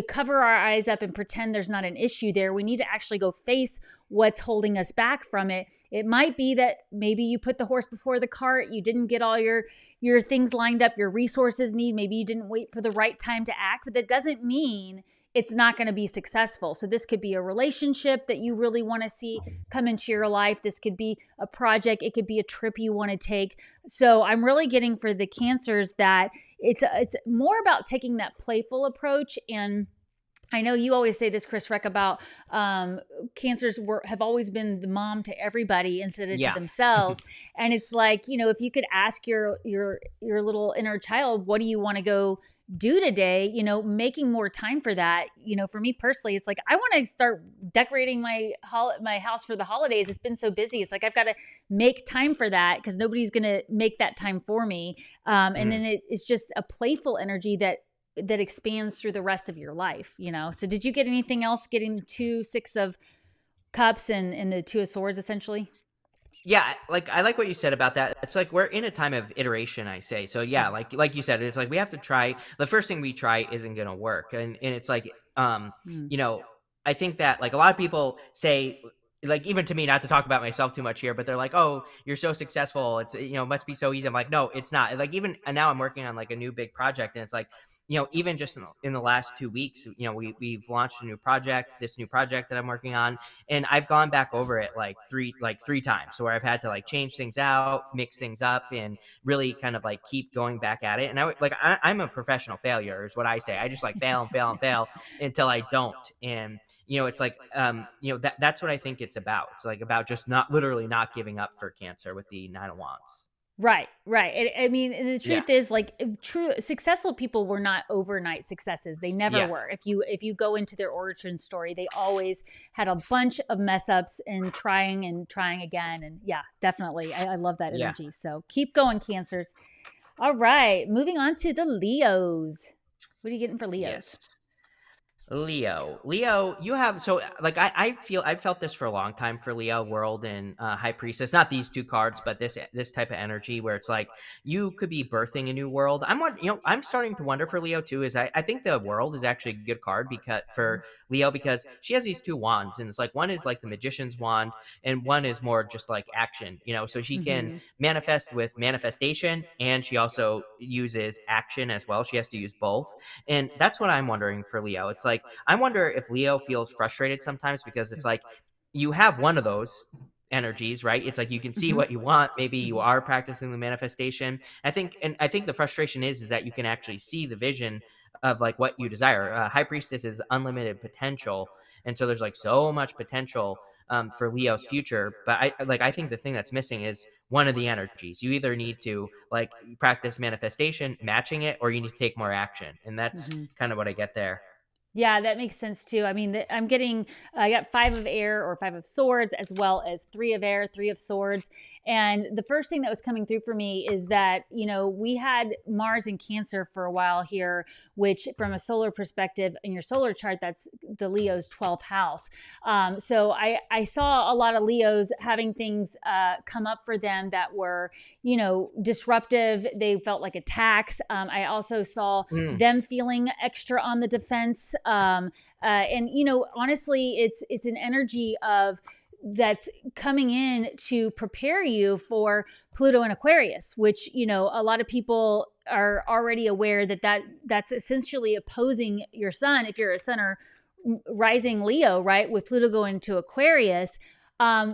[SPEAKER 1] cover our eyes up and pretend there's not an issue there. We need to actually go face what's holding us back from it. It might be that maybe you put the horse before the cart, you didn't get all your things lined up, your resources need, maybe you didn't wait for the right time to act, but that doesn't mean it's not going to be successful. So this could be a relationship that you really want to see come into your life. This could be a project. It could be a trip you want to take. So I'm really getting for the Cancers that it's more about taking that playful approach. And I know you always say this, Chris Reck, about Cancers have always been the mom to everybody instead of to
[SPEAKER 2] Yeah.
[SPEAKER 1] themselves. And it's like, if you could ask your little inner child, what do you want to go do today? Making more time for that. For me personally, it's like I want to start decorating my house for the holidays. It's been so busy. It's like I've got to make time for that because nobody's going to make that time for me. And
[SPEAKER 2] Mm.
[SPEAKER 1] then it's just a playful energy that expands through the rest of your life. So did you get anything else getting two Six of Cups and the Two of Swords essentially?
[SPEAKER 2] Yeah, I like what you said about that. It's like we're in a time of iteration, I say. So yeah,
[SPEAKER 1] Mm.
[SPEAKER 2] like you said, it's like we have to try. The first thing we try isn't going to work, and it's like
[SPEAKER 1] Mm.
[SPEAKER 2] you know, I think that like a lot of people say, like, even to me, not to talk about myself too much here, but they're like, "Oh, you're so successful. It's must be so easy." I'm like, "No, it's not." Like even and now I'm working on like a new big project, and it's like even just in the last 2 weeks, we've launched this new project that I'm working on, and I've gone back over it like three times, so where I've had to like change things out, mix things up, and really kind of like keep going back at it. And I'm a professional failure, is what I say. I just like fail and fail and fail until I don't. And it's like that's what I think it's about. It's like about just not literally not giving up for Cancer with the Nine of Wands.
[SPEAKER 1] Right, right. I mean, and the
[SPEAKER 2] Yeah,
[SPEAKER 1] truth is, like, true successful people were not overnight successes. They never
[SPEAKER 2] yeah,
[SPEAKER 1] were. If you go into their origin story, they always had a bunch of mess ups and trying again. And yeah, definitely, I love that
[SPEAKER 2] yeah.
[SPEAKER 1] energy. So keep going, Cancers. All right, moving on to the Leos. What are you getting for Leos?
[SPEAKER 2] Yes. Leo, you have like I feel I've felt this for a long time for Leo, World and High Priestess. Not these two cards, but this type of energy where it's like you could be birthing a new world. I'm starting to wonder for Leo too. I think the World is actually a good card because for Leo, because she has these two wands, and it's like one is like the Magician's wand, and one is more just like action. So she can
[SPEAKER 1] Mm-hmm.
[SPEAKER 2] manifest with manifestation, and she also uses action as well. She has to use both, and that's what I'm wondering for Leo. It's like I wonder if Leo feels frustrated sometimes because it's like you have one of those energies, right? It's like you can see
[SPEAKER 1] Mm-hmm.
[SPEAKER 2] what you want. Maybe you are practicing the manifestation. I think the frustration is that you can actually see the vision of like what you desire. High Priestess is unlimited potential, and so there's like so much potential for Leo's future. But I think the thing that's missing is one of the energies. You either need to like practice manifestation, matching it, or you need to take more action, and that's
[SPEAKER 1] Mm-hmm.
[SPEAKER 2] kind of what I get there.
[SPEAKER 1] Yeah, that makes sense too. I mean, I got 5 of air or 5 of swords, as well as 3 of air, 3 of swords. And the first thing that was coming through for me is that, we had Mars in Cancer for a while here, which from a solar perspective in your solar chart, that's the Leo's 12th house. So I saw a lot of Leos having things come up for them that were, disruptive. They felt like attacks. I also saw
[SPEAKER 2] Mm,
[SPEAKER 1] them feeling extra on the defense. And honestly, it's an energy of that's coming in to prepare you for Pluto and Aquarius, which a lot of people are already aware that's essentially opposing your sun if you're a sun or rising Leo, right? With Pluto going to Aquarius,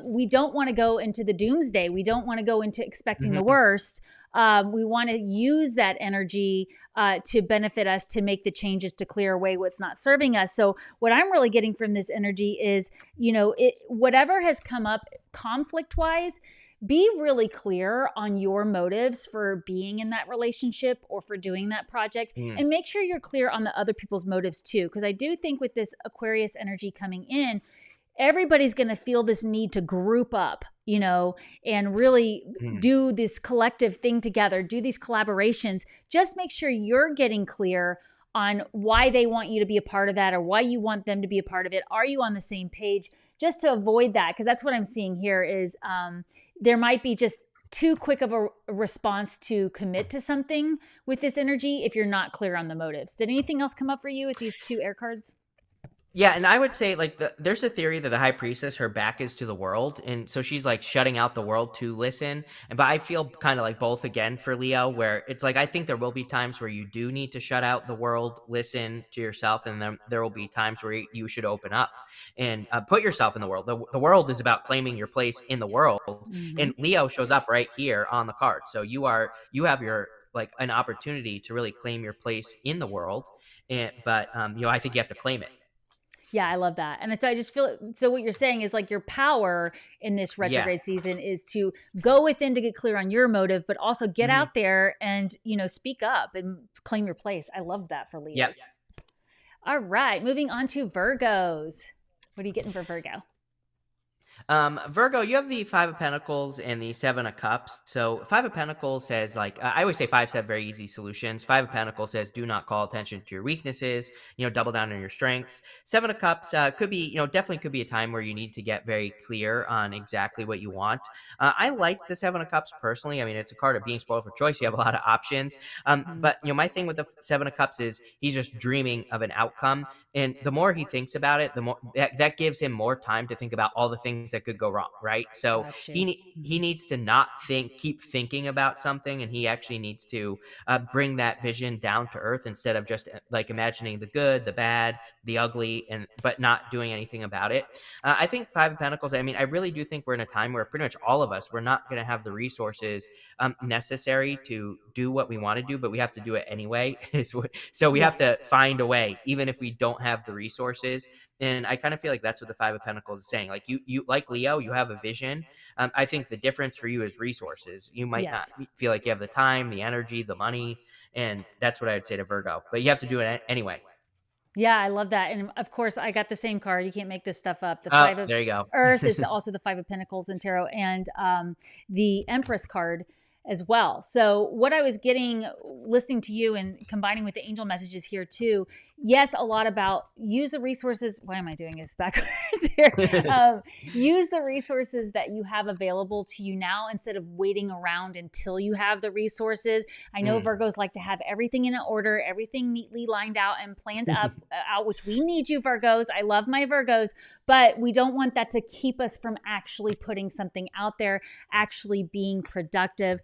[SPEAKER 1] we don't want to go into the doomsday. We don't want to go into expecting the
[SPEAKER 2] mhm,
[SPEAKER 1] worst. We want to use that energy to benefit us, to make the changes, to clear away what's not serving us. So, what I'm really getting from this energy is, whatever has come up conflict wise, be really clear on your motives for being in that relationship or for doing that project,
[SPEAKER 2] mm,
[SPEAKER 1] and make sure you're clear on the other people's motives too. Because I do think with this Aquarius energy coming in, everybody's going to feel this need to group up, and really
[SPEAKER 2] mm,
[SPEAKER 1] do this collective thing together, do these collaborations. Just make sure you're getting clear on why they want you to be a part of that, or why you want them to be a part of it. Are you on the same page? Just to avoid that, because that's what I'm seeing here is there might be just too quick of a response to commit to something with this energy if you're not clear on the motives. Did anything else come up for you with these 2 air cards?
[SPEAKER 2] Yeah, and I would say like there's a theory that the High Priestess, her back is to the world, and so she's like shutting out the world to listen. But I feel kind of like both again for Leo, where it's like I think there will be times where you do need to shut out the world, listen to yourself, and then there will be times where you should open up and put yourself in the world. The world is about claiming your place in the world,
[SPEAKER 1] Mm-hmm.
[SPEAKER 2] and Leo shows up right here on the card. So you have your like an opportunity to really claim your place in the world, and but I think you have to claim it.
[SPEAKER 1] Yeah, I love that. And I just feel so what you're saying is like your power in this
[SPEAKER 2] Yeah.
[SPEAKER 1] retrograde season is to go within to get clear on your motive, but also get
[SPEAKER 2] Mhm.
[SPEAKER 1] out there and, speak up and claim your place. I love that for
[SPEAKER 2] Yep.
[SPEAKER 1] Leos. All right, moving on to Virgos. What are you getting for Virgo?
[SPEAKER 2] Virgo, you have the Five of Pentacles and the Seven of Cups. So Five of Pentacles says like I always say fives have very easy solutions. Five of Pentacles says do not call attention to your weaknesses. Double down on your strengths. Seven of Cups could be definitely could be a time where you need to get very clear on exactly what you want. I like the Seven of Cups personally. I mean, it's a card of being spoiled for choice. You have a lot of options.
[SPEAKER 1] Mhm.
[SPEAKER 2] But my thing with the Seven of Cups is he's just dreaming of an outcome, and the more he thinks about it, the more that gives him more time to think about all the things things that could go wrong, right? So
[SPEAKER 1] Got
[SPEAKER 2] he
[SPEAKER 1] you.
[SPEAKER 2] he needs to not keep thinking about something, and he actually needs to bring that vision down to earth instead of just like imagining the good, the bad, the ugly, and but not doing anything about it. I think Five of Pentacles. I mean, I really do think we're in a time where pretty much all of us, we're not going to have the resources necessary to do what we want to do, but we have to do it anyway. So we
[SPEAKER 1] Yeah.
[SPEAKER 2] have to find a way, even if we don't have the resources. And I kind of feel like that's what the Five of Pentacles is saying. Like you like Leo, you have a vision. I think the difference for you is resources. You might not
[SPEAKER 1] Yes.
[SPEAKER 2] feel like you have the time, the energy, the money, and that's what I would say to Virgo. But you have to do it anyway.
[SPEAKER 1] Yeah, I love that. And of course, I got the same card. You can't make this stuff up. The
[SPEAKER 2] Oh,
[SPEAKER 1] Five of
[SPEAKER 2] there you go.
[SPEAKER 1] Earth is also the Five of Pentacles in tarot, and the Empress card as well. So, what I was getting listening to you and combining with the angel messages here too, yes, a lot about use the resources. Why am I doing this backwards here? Use the resources that you have available to you now instead of waiting around until you have the resources. I know Virgos like to have everything in order, everything neatly lined out and planned out, which we need you, Virgos. I love my Virgos, but we don't want that to keep us from actually putting something out there, actually being productive.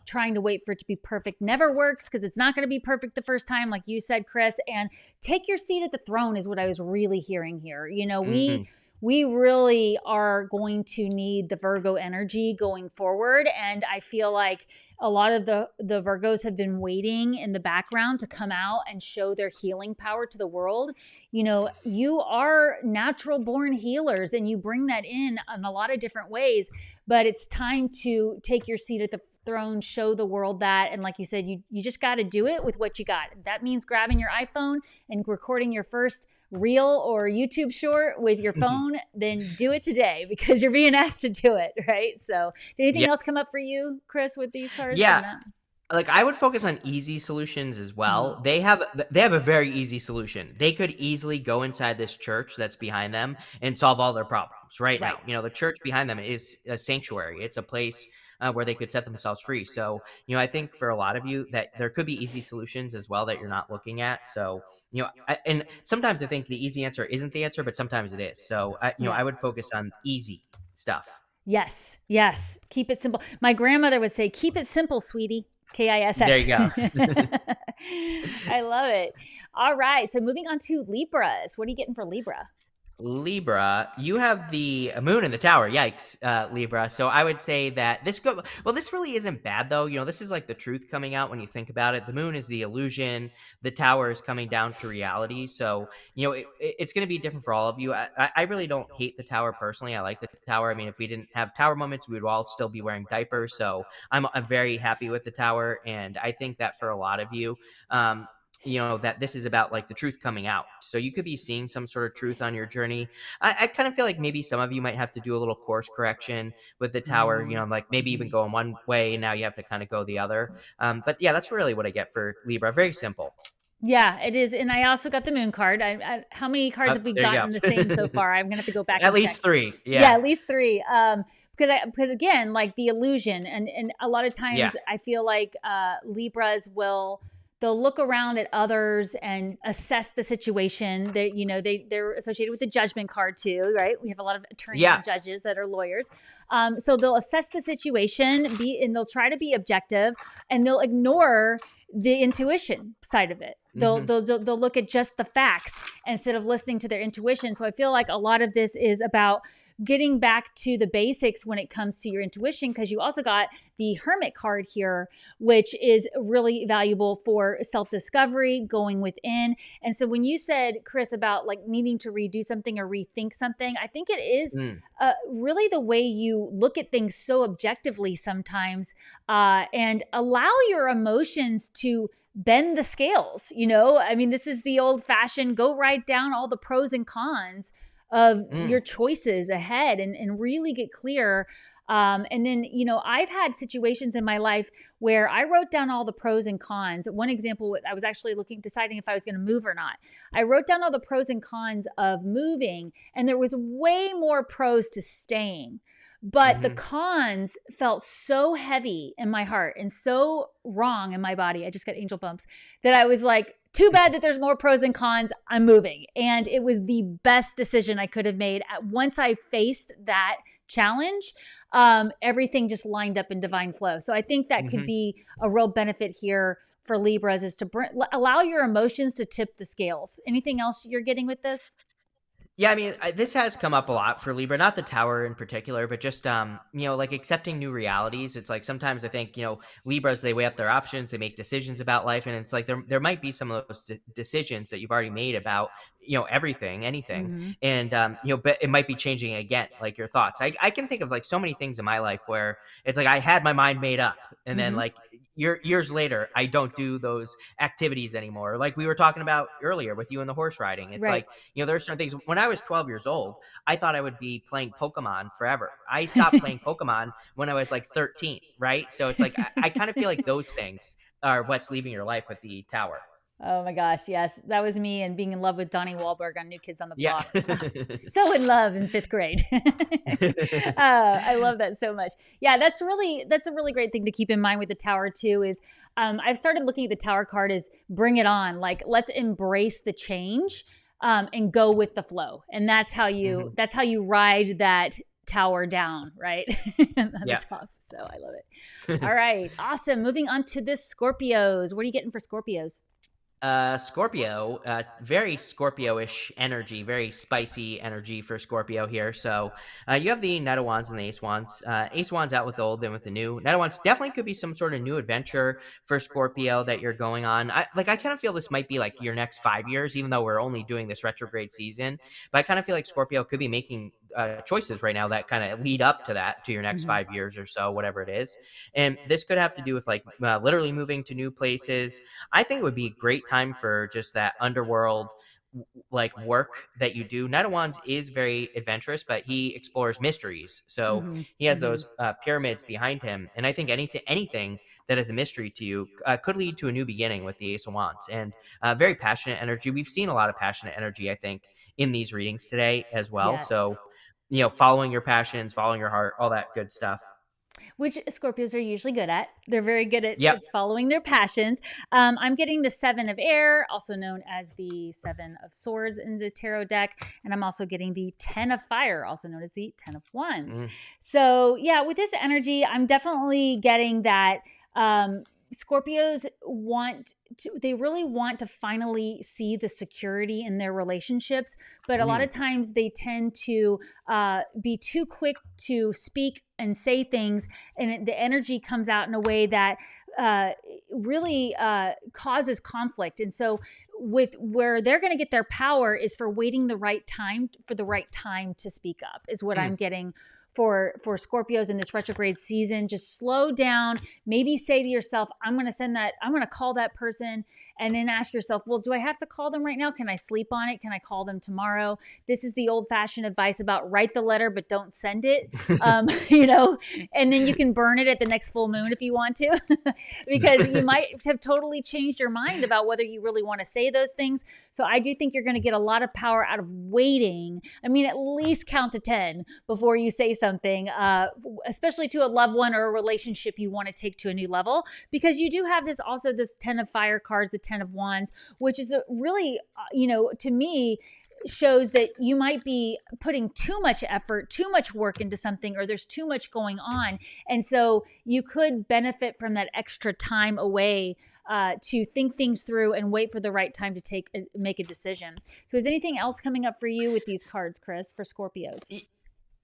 [SPEAKER 1] Trying to wait for it to be perfect never works because it's not going to be perfect the first time, like you said, Chris. And take your seat at the throne is what I was really hearing here. You know, we really are going to need the Virgo energy going forward. And I feel like a lot of the Virgos have been waiting in the background to come out and show their healing power to the world. You know, you are natural born healers and you bring that in a lot of different ways, but it's time to take your seat at the throne, show the world that. And like you said, you just got to do it with what you got. That means grabbing your iPhone and recording your first reel or YouTube short with your phone, then do it today because you're being asked to do it, right? So did anything
[SPEAKER 2] Yeah.
[SPEAKER 1] else come up for you, Chris, with these cards?
[SPEAKER 2] Yeah. Like I would focus on easy solutions as well. They have a very easy solution. They could easily go inside this church that's behind them and solve all their problems right
[SPEAKER 1] Right.
[SPEAKER 2] now. You know, the church behind them is a sanctuary. It's a place where they could set themselves free. So, you know, I think for a lot of you that there could be easy solutions as well that you're not looking at. So, you know, and sometimes I think the easy answer isn't the answer, but sometimes it is. So, you know,
[SPEAKER 1] Yeah.
[SPEAKER 2] I would focus on easy stuff.
[SPEAKER 1] Yes. Yes. Keep it simple. My grandmother would say, keep it simple, sweetie. KISS.
[SPEAKER 2] There you go.
[SPEAKER 1] I love it. All right. So moving on to Libras. What are you getting for Libra?
[SPEAKER 2] Libra, you have the moon in the tower. Yikes, Libra. So I would say that this really isn't bad though. You know, this is like the truth coming out when you think about it. The moon is the illusion. The tower is coming down to reality. So, you know, it's going to be different for all of you. I really don't hate the tower personally. I like the tower. I mean, if we didn't have tower moments, we would all still be wearing diapers. So I'm very happy with the tower. And I think that for a lot of you, you know, that this is about like the truth coming out. So you could be seeing some sort of truth on your journey. I kind of feel like maybe some of you might have to do a little course correction with the tower, you know, like maybe even going one way and now you have to kind of go the other. But yeah, that's really what I get for Libra. Very simple.
[SPEAKER 1] Yeah, it is. And I also got the moon card. How many cards have we
[SPEAKER 2] There you
[SPEAKER 1] gotten
[SPEAKER 2] go.
[SPEAKER 1] the same so far? I'm going to have to go back
[SPEAKER 2] At
[SPEAKER 1] and
[SPEAKER 2] least
[SPEAKER 1] check.
[SPEAKER 2] 3.
[SPEAKER 1] Yeah,
[SPEAKER 2] Yeah.
[SPEAKER 1] at least 3. Because again, like the illusion and a lot of times I feel like Libras they'll look around at others and assess the situation. They, you know, they're associated with the judgment card too, right? We have a lot of attorneys and judges that are lawyers. So they'll assess the situation, and they'll try to be objective, and they'll ignore the intuition side of it. They'll look at just the facts instead of listening to their intuition. So I feel like a lot of this is about getting back to the basics when it comes to your intuition, because you also got the Hermit card here, which is really valuable for self-discovery, going within. And so when you said, Chris, about like needing to redo something or rethink something, I think it is really the way you look at things so objectively sometimes, and allow your emotions to bend the scales. You know, I mean, this is the old fashioned go write down all the pros and cons of your choices ahead and really get clear. And then, you know, I've had situations in my life where I wrote down all the pros and cons. One example, I was actually deciding if I was going to move or not. I wrote down all the pros and cons of moving, and there was way more pros to staying. But the cons felt so heavy in my heart and so wrong in my body. I just got angel bumps that I was like, too bad that there's more pros than cons. I'm moving. And it was the best decision I could have made. Once I faced that challenge, everything just lined up in divine flow. So I think that could be a real benefit here for Libras, is to allow your emotions to tip the scales. Anything else you're getting with this?
[SPEAKER 2] Yeah, I mean, this has come up a lot for Libra, not the tower in particular, but just, like accepting new realities. It's like sometimes I think, Libras, they weigh up their options, they make decisions about life. And it's like there might be some of those decisions that you've already made about, everything, anything.
[SPEAKER 1] Mm-hmm.
[SPEAKER 2] And, but it might be changing again, like your thoughts. I can think of like so many things in my life where it's like I had my mind made up. And then like years later, I don't do those activities anymore. Like we were talking about earlier with you and the horse riding. It's
[SPEAKER 1] Right.
[SPEAKER 2] like, there's certain things. When I was 12 years old, I thought I would be playing Pokemon forever. I stopped playing Pokemon when I was like 13, right? So it's like, I kind of feel like those things are what's leaving your life with the tower.
[SPEAKER 1] Oh my gosh, yes. That was me and being in love with Donnie Wahlberg on New Kids on the
[SPEAKER 2] Yeah.
[SPEAKER 1] Block. So in love in 5th grade. I love that so much. Yeah, that's a really great thing to keep in mind with the tower too, is I've started looking at the tower card as bring it on. Like, let's embrace the change and go with the flow. And that's how you ride that tower down, right? On the top. So I love it. All right. Awesome. Moving on to the Scorpios. What are you getting for Scorpios?
[SPEAKER 2] Scorpio, very Scorpio-ish energy, very spicy energy for Scorpio here. So you have the Knight of Wands and the Ace of Wands. Ace of Wands out with the old, then with the new. Knight of Wands definitely could be some sort of new adventure for Scorpio that you're going on. I kind of feel this might be like your next 5 years, even though we're only doing this retrograde season. But I kind of feel like Scorpio could be making choices right now that kind of lead up to that, to your next 5 years or so, whatever it is. And this could have to do with like literally moving to new places. I think it would be a great time for just that underworld like work that you do. Knight of Wands is very adventurous, but he explores mysteries. So he has those pyramids behind him. And I think anything that is a mystery to you could lead to a new beginning with the Ace of Wands. And very passionate energy. We've seen a lot of passionate energy, I think, in these readings today as well.
[SPEAKER 1] Yes.
[SPEAKER 2] So, following your passions, following your heart, all that good stuff.
[SPEAKER 1] Which Scorpios are usually good at. They're very good at following their passions. I'm getting the 7 of Air, also known as the 7 of Swords in the tarot deck. And I'm also getting the 10 of Fire, also known as the 10 of Wands. So yeah, with this energy, I'm definitely getting that Scorpios really want to finally see the security in their relationships, but a lot of times they tend to be too quick to speak and say things, and the energy comes out in a way that really causes conflict. And so with where they're going to get their power is for waiting the right time to speak up, is what I'm getting for Scorpios in this retrograde season. Just slow down, maybe say to yourself, I'm going to call that person, and then ask yourself, well, do I have to call them right now? Can I sleep on it? Can I call them tomorrow? This is the old fashioned advice about write the letter, but don't send it, and then you can burn it at the next full moon if you want to, because you might have totally changed your mind about whether you really want to say those things. So I do think you're going to get a lot of power out of waiting. I mean, at least count to 10 before you say something, especially to a loved one or a relationship you want to take to a new level, because you do have this 10 of Fire cards, the 10 of Wands, which is a really, to me, shows that you might be putting too much effort, too much work into something, or there's too much going on. And so you could benefit from that extra time away to think things through and wait for the right time to make a decision. So is anything else coming up for you with these cards, Chris, for Scorpios?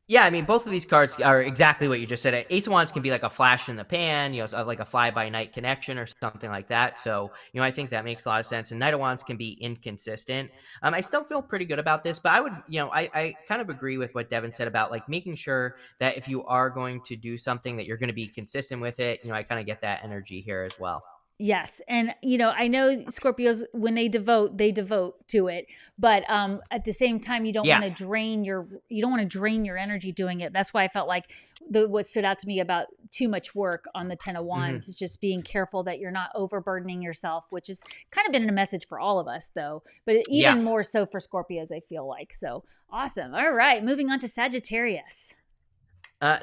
[SPEAKER 2] Yeah, I mean, both of these cards are exactly what you just said. Ace of Wands can be like a flash in the pan, like a fly-by-night connection or something like that. So, I think that makes a lot of sense. And Knight of Wands can be inconsistent. I still feel pretty good about this, but I would, I kind of agree with what Devon said about like making sure that if you are going to do something that you're going to be consistent with it. I kind of get that energy here as well.
[SPEAKER 1] Yes. And, I know Scorpios, when they devote to it, but at the same time, you don't want to drain your energy doing it. That's why I felt like what stood out to me about too much work on the 10 of Wands is just being careful that you're not overburdening yourself, which has kind of been a message for all of us though, but even more so for Scorpios, I feel like. So awesome. All right. Moving on to Sagittarius.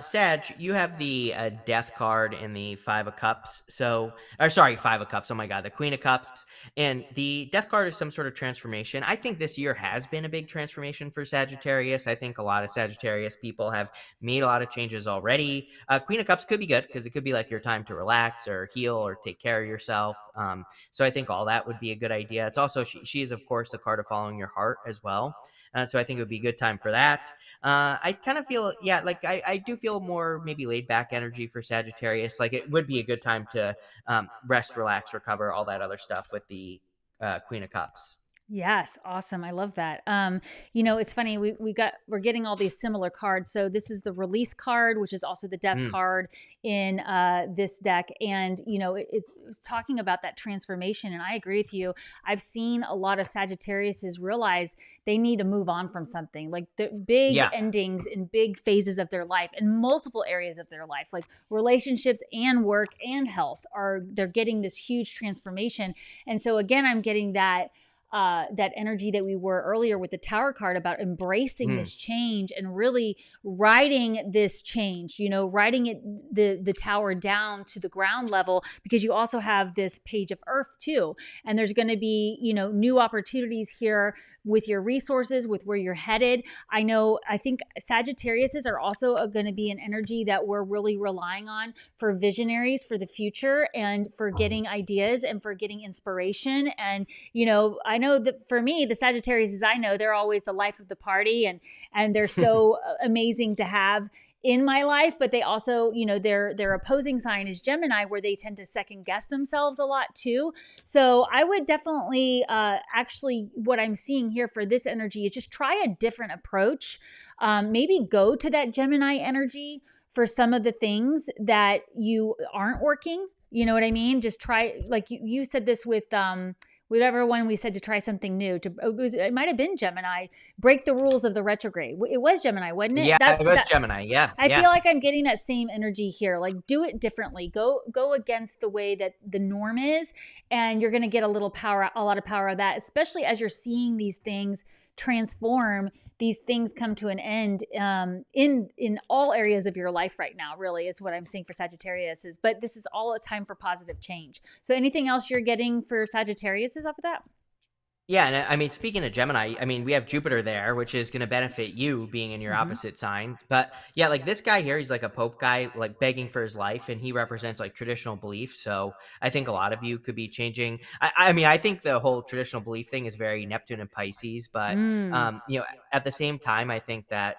[SPEAKER 2] Sag, you have the Death card in the Five of Cups. So, or sorry, Five of Cups. Oh my God, the Queen of Cups, and the Death card is some sort of transformation. I think this year has been a big transformation for Sagittarius. I think a lot of Sagittarius people have made a lot of changes already. Queen of Cups could be good because it could be like your time to relax or heal or take care of yourself. So I think all that would be a good idea. It's also she is of course the card of following your heart as well. So I think it would be a good time for that. I kind of feel, yeah, like I do feel more maybe laid back energy for Sagittarius. Like it would be a good time to rest, relax, recover, all that other stuff with the Queen of Cups.
[SPEAKER 1] Yes, awesome. I love that. It's funny. We're getting all these similar cards. So this is the release card, which is also the death
[SPEAKER 2] Mm,
[SPEAKER 1] card in this deck, and it's talking about that transformation. And I agree with you. I've seen a lot of Sagittariuses realize they need to move on from something, like the big
[SPEAKER 2] yeah.
[SPEAKER 1] endings in big phases of their life, in multiple areas of their life, like relationships and work and health. They're getting this huge transformation, and so again, I'm getting that energy that we were earlier with the Tower card about embracing
[SPEAKER 2] Mm,
[SPEAKER 1] this change and really riding this change, riding the tower down to the ground level, because you also have this Page of Earth too. And there's going to be, new opportunities here with your resources, with where you're headed. I think Sagittariuses are also going to be an energy that we're really relying on for visionaries for the future and for getting ideas and for getting inspiration. And I know that for me, the Sagittarius, as I know, they're always the life of the party, and they're so amazing to have in my life. But they also, their opposing sign is Gemini, where they tend to second guess themselves a lot too. So I would definitely, actually, what I'm seeing here for this energy is just try a different approach. Maybe go to that Gemini energy for some of the things that you aren't working. You know what I mean? Just try, like you said this with everyone, we said to try something new. It might have been Gemini. Break the rules of the retrograde. It was Gemini, wasn't it?
[SPEAKER 2] yeah,
[SPEAKER 1] That
[SPEAKER 2] it was
[SPEAKER 1] that
[SPEAKER 2] Gemini. Yeah,
[SPEAKER 1] I
[SPEAKER 2] yeah.
[SPEAKER 1] feel like I'm getting that same energy here. Like, do it differently. Go against the way that the norm is, and you're going to get a lot of power of that. Especially as you're seeing these things transform, these things come to an end, in all areas of your life right now. Really, is what I'm seeing for Sagittarius. But this is all a time for positive change. So, anything else you're getting for Sagittarius is off of that?
[SPEAKER 2] Yeah, and I mean, speaking of Gemini, I mean, we have Jupiter there, which is going to benefit you being in your
[SPEAKER 1] Mm-hmm.
[SPEAKER 2] opposite sign. But yeah, like this guy here, he's like a Pope guy, like begging for his life, and he represents like traditional belief. So I think a lot of you could be changing. I mean, I think the whole traditional belief thing is very Neptune and Pisces, but
[SPEAKER 1] Mm.
[SPEAKER 2] at the same time, I think that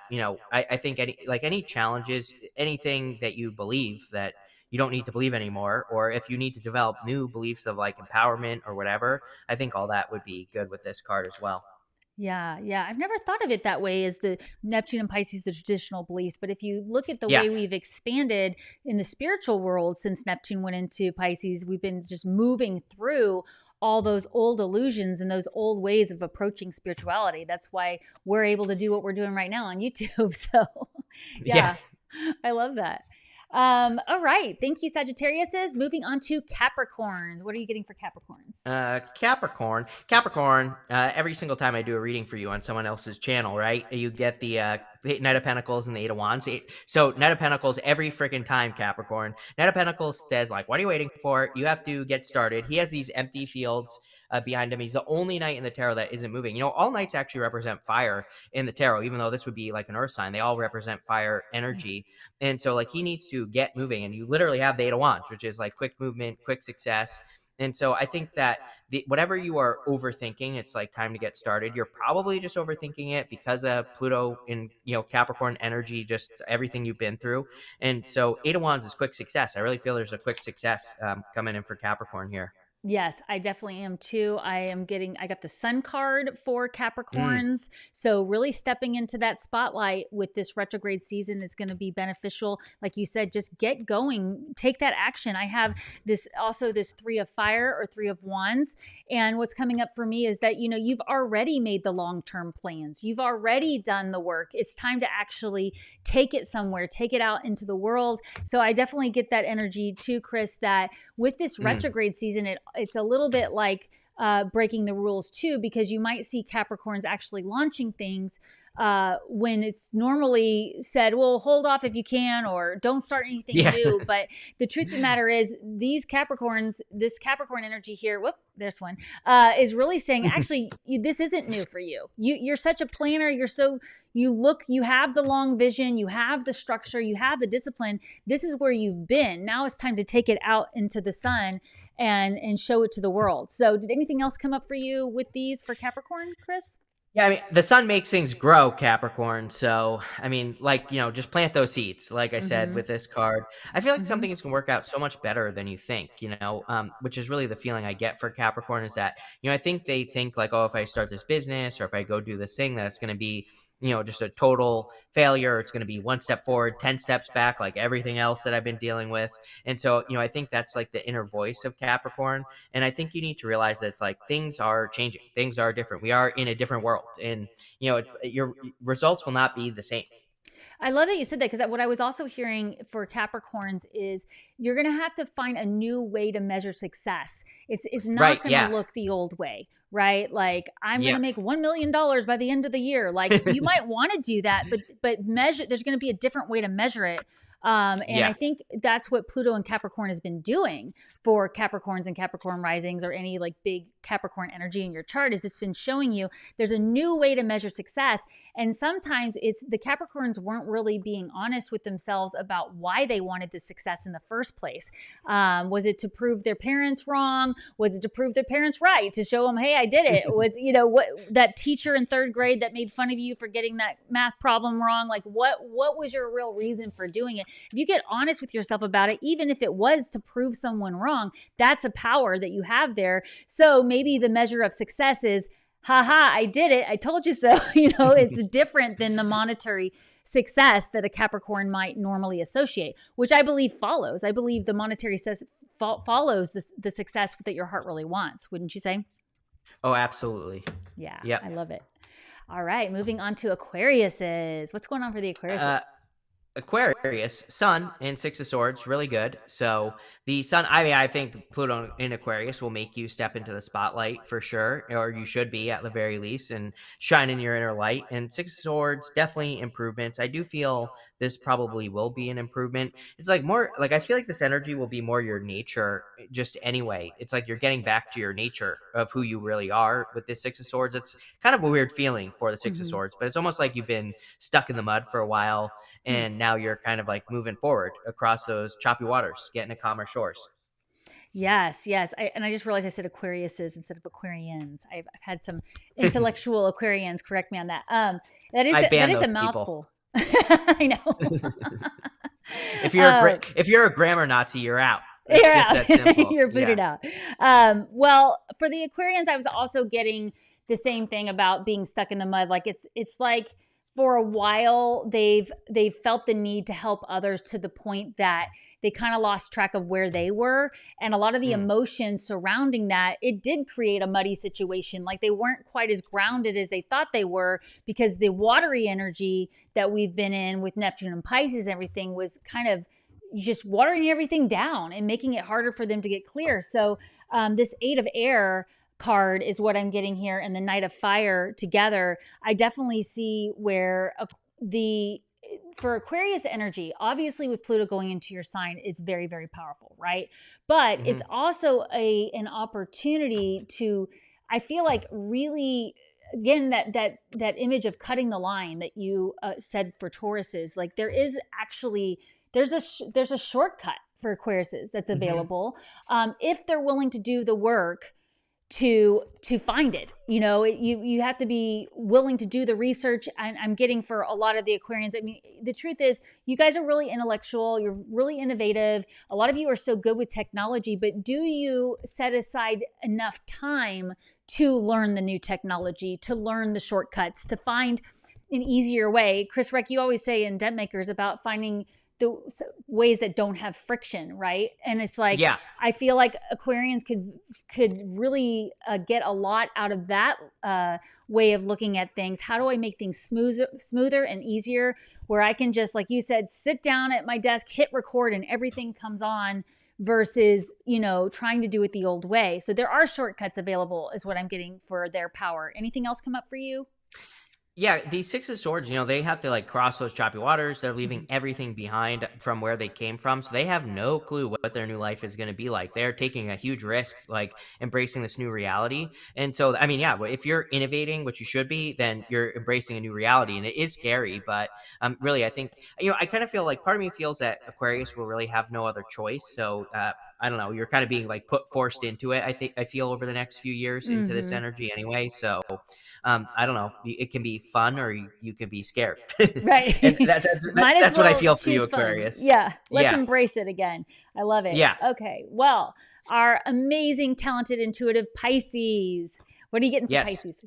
[SPEAKER 2] I think any challenges, anything that you believe that you don't need to believe anymore, or if you need to develop new beliefs of like empowerment or whatever, I think all that would be good with this card as well.
[SPEAKER 1] Yeah, yeah. I've never thought of it that way, as the Neptune and Pisces, the traditional beliefs. But if you look at the
[SPEAKER 2] Yeah.
[SPEAKER 1] way we've expanded in the spiritual world since Neptune went into Pisces, we've been just moving through all those old illusions and those old ways of approaching spirituality. That's why we're able to do what we're doing right now on YouTube. So,
[SPEAKER 2] Yeah.
[SPEAKER 1] yeah, I love that. All right. Thank you, Sagittariuses. Moving on to Capricorns. What are you getting for Capricorns?
[SPEAKER 2] Capricorn. Every single time I do a reading for you on someone else's channel, right? You get the Knight of Pentacles and the Eight of Wands. So Knight of Pentacles every freaking time, Capricorn. Knight of Pentacles says like, "What are you waiting for? You have to get started." He has these empty fields behind him. He's the only knight in the tarot that isn't moving. All knights actually represent fire in the tarot, even though this would be like an earth sign. They all represent fire energy, and so like he needs to get moving. And you literally have the Eight of Wands, which is like quick movement, quick success. And so I think that whatever you are overthinking, it's like time to get started. You're probably just overthinking it because of Pluto in Capricorn energy, just everything you've been through. And so Eight of Wands is quick success. I really feel there's a quick success coming in for Capricorn here.
[SPEAKER 1] Yes, I definitely am too. I got the Sun card for
[SPEAKER 2] Mm,
[SPEAKER 1] Capricorns. So, really stepping into that spotlight with this retrograde season is going to be beneficial. Like you said, just get going, take that action. I have this Three of Fire or Three of Wands. And what's coming up for me is that, you've already made the long term plans, you've already done the work. It's time to actually take it somewhere, take it out into the world. So, I definitely get that energy too, Chris, that with this
[SPEAKER 2] mm.
[SPEAKER 1] retrograde season, it's a little bit like breaking the rules too, because you might see Capricorns actually launching things when it's normally said, well, hold off if you can, or don't start anything
[SPEAKER 2] Yeah.
[SPEAKER 1] new. But the truth of the matter is, these Capricorns, this Capricorn energy here, there's one, is really saying, actually, this isn't new for you. You're such a planner. You have the long vision, you have the structure, you have the discipline. This is where you've been. Now it's time to take it out into the sun and show it to the world. So did anything else come up for you with these for Capricorn, Chris?
[SPEAKER 2] Yeah, I mean, the sun makes things grow, Capricorn. So, I mean, like, just plant those seeds. Like I said, with this card, I feel like something is going to work out so much better than you think, which is really the feeling I get for Capricorn is that, I think they think like, oh, if I start this business or if I go do this thing, that it's going to be, just a total failure. It's going to be one step forward, 10 steps back, like everything else that I've been dealing with. And so, I think that's like the inner voice of Capricorn. And I think you need to realize that it's like things are changing. Things are different. We are in a different world. And, your results will not be the same.
[SPEAKER 1] I love that you said that, because what I was also hearing for Capricorns is you're going to have to find a new way to measure success. It's not going to look the old way, right? Like, I'm going to make $1 million by the end of the year. Like, you might want to do that, but measure, there's going to be a different way to measure it. I think that's what Pluto and Capricorn has been doing for Capricorns and Capricorn risings, or any like big Capricorn energy in your chart, is it's been showing you there's a new way to measure success. And sometimes it's the Capricorns weren't really being honest with themselves about why they wanted the success in the first place. Was it to prove their parents wrong? Was it to prove their parents right? To show them, hey, I did it? Was, what that teacher in third grade that made fun of you for getting that math problem wrong? Like, what was your real reason for doing it? If you get honest with yourself about it, even if it was to prove someone wrong, that's a power that you have there. So maybe the measure of success is, haha, I did it. I told you so. It's different than the monetary success that a Capricorn might normally associate, which I believe follows. I believe the monetary success follows the success that your heart really wants. Wouldn't you say?
[SPEAKER 2] Oh, absolutely.
[SPEAKER 1] Yeah. I love it. All right. Moving on to Aquariuses. What's going on for the Aquariuses?
[SPEAKER 2] Aquarius, Sun in Six of Swords, really good. So the Sun, I think Pluto in Aquarius will make you step into the spotlight for sure, or you should be at the very least, and shine in your inner light. And Six of Swords, definitely improvements. I do feel this probably will be an improvement. It's like more, like I feel like this energy will be more your nature just anyway. It's like you're getting back to your nature of who you really are with this Six of Swords. It's kind of a weird feeling for the 6 of Swords, but it's almost like you've been stuck in the mud for a while, and now you're kind of like moving forward across those choppy waters, getting to calmer shores.
[SPEAKER 1] Yes. And I just realized I said Aquariuses instead of Aquarians. I've had some intellectual Aquarians correct me on that. That is a mouthful. I know.
[SPEAKER 2] If you're a grammar Nazi, you're out.
[SPEAKER 1] It's you're out. That simple. You're booted out. Well, for the Aquarians, I was also getting the same thing about being stuck in the mud. Like it's like, for a while, they've felt the need to help others to the point that they kind of lost track of where they were. And a lot of the emotions surrounding that, it did create a muddy situation. Like they weren't quite as grounded as they thought they were, because the watery energy that we've been in with Neptune and Pisces and everything was kind of just watering everything down and making it harder for them to get clear. So this Eight of Air card is what I'm getting here, and the Knight of Fire together. I definitely see where for Aquarius energy, obviously with Pluto going into your sign, it's very, very powerful, right? But it's also an opportunity to, I feel like, really, again, that image of cutting the line that you said for Tauruses, like there's a shortcut for Aquariuses that's available if they're willing to do the work to find it. You have to be willing to do the research. And I'm getting for a lot of the Aquarians, I mean, the truth is you guys are really intellectual. You're really innovative. A lot of you are so good with technology, but do you set aside enough time to learn the new technology, to learn the shortcuts, to find an easier way? Chris, Reck, you always say in Debt Makers about finding the ways that don't have friction, right? And it's like, I feel like Aquarians could really get a lot out of that way of looking at things. How do I make things smoother and easier, where I can just, like you said, sit down at my desk, hit record, and everything comes on versus, trying to do it the old way. So there are shortcuts available, is what I'm getting for their power. Anything else come up for you?
[SPEAKER 2] Yeah, these Six of Swords, they have to like cross those choppy waters. They're leaving
[SPEAKER 1] Mhm.
[SPEAKER 2] everything behind from where they came from. So they have no clue what their new life is going to be like. They're taking a huge risk, like embracing this new reality. And so, I mean, yeah, if you're innovating, which you should be, then you're embracing a new reality. And it is scary. But really, I think, I kind of feel like part of me feels that Aquarius will really have no other choice. So, I don't know. You're kind of being like forced into it. I feel over the next few years into this
[SPEAKER 1] Mhm.
[SPEAKER 2] energy anyway. So, I don't know. It can be fun or you can be scared, and
[SPEAKER 1] Right. Might as
[SPEAKER 2] that's what I
[SPEAKER 1] well
[SPEAKER 2] feel for you,
[SPEAKER 1] choose fun.
[SPEAKER 2] Aquarius.
[SPEAKER 1] Yeah. Let's
[SPEAKER 2] Yeah.
[SPEAKER 1] embrace it again. I love it.
[SPEAKER 2] Yeah.
[SPEAKER 1] Okay. Well, our amazing, talented, intuitive Pisces. What are you getting for
[SPEAKER 2] Yes.
[SPEAKER 1] Pisces?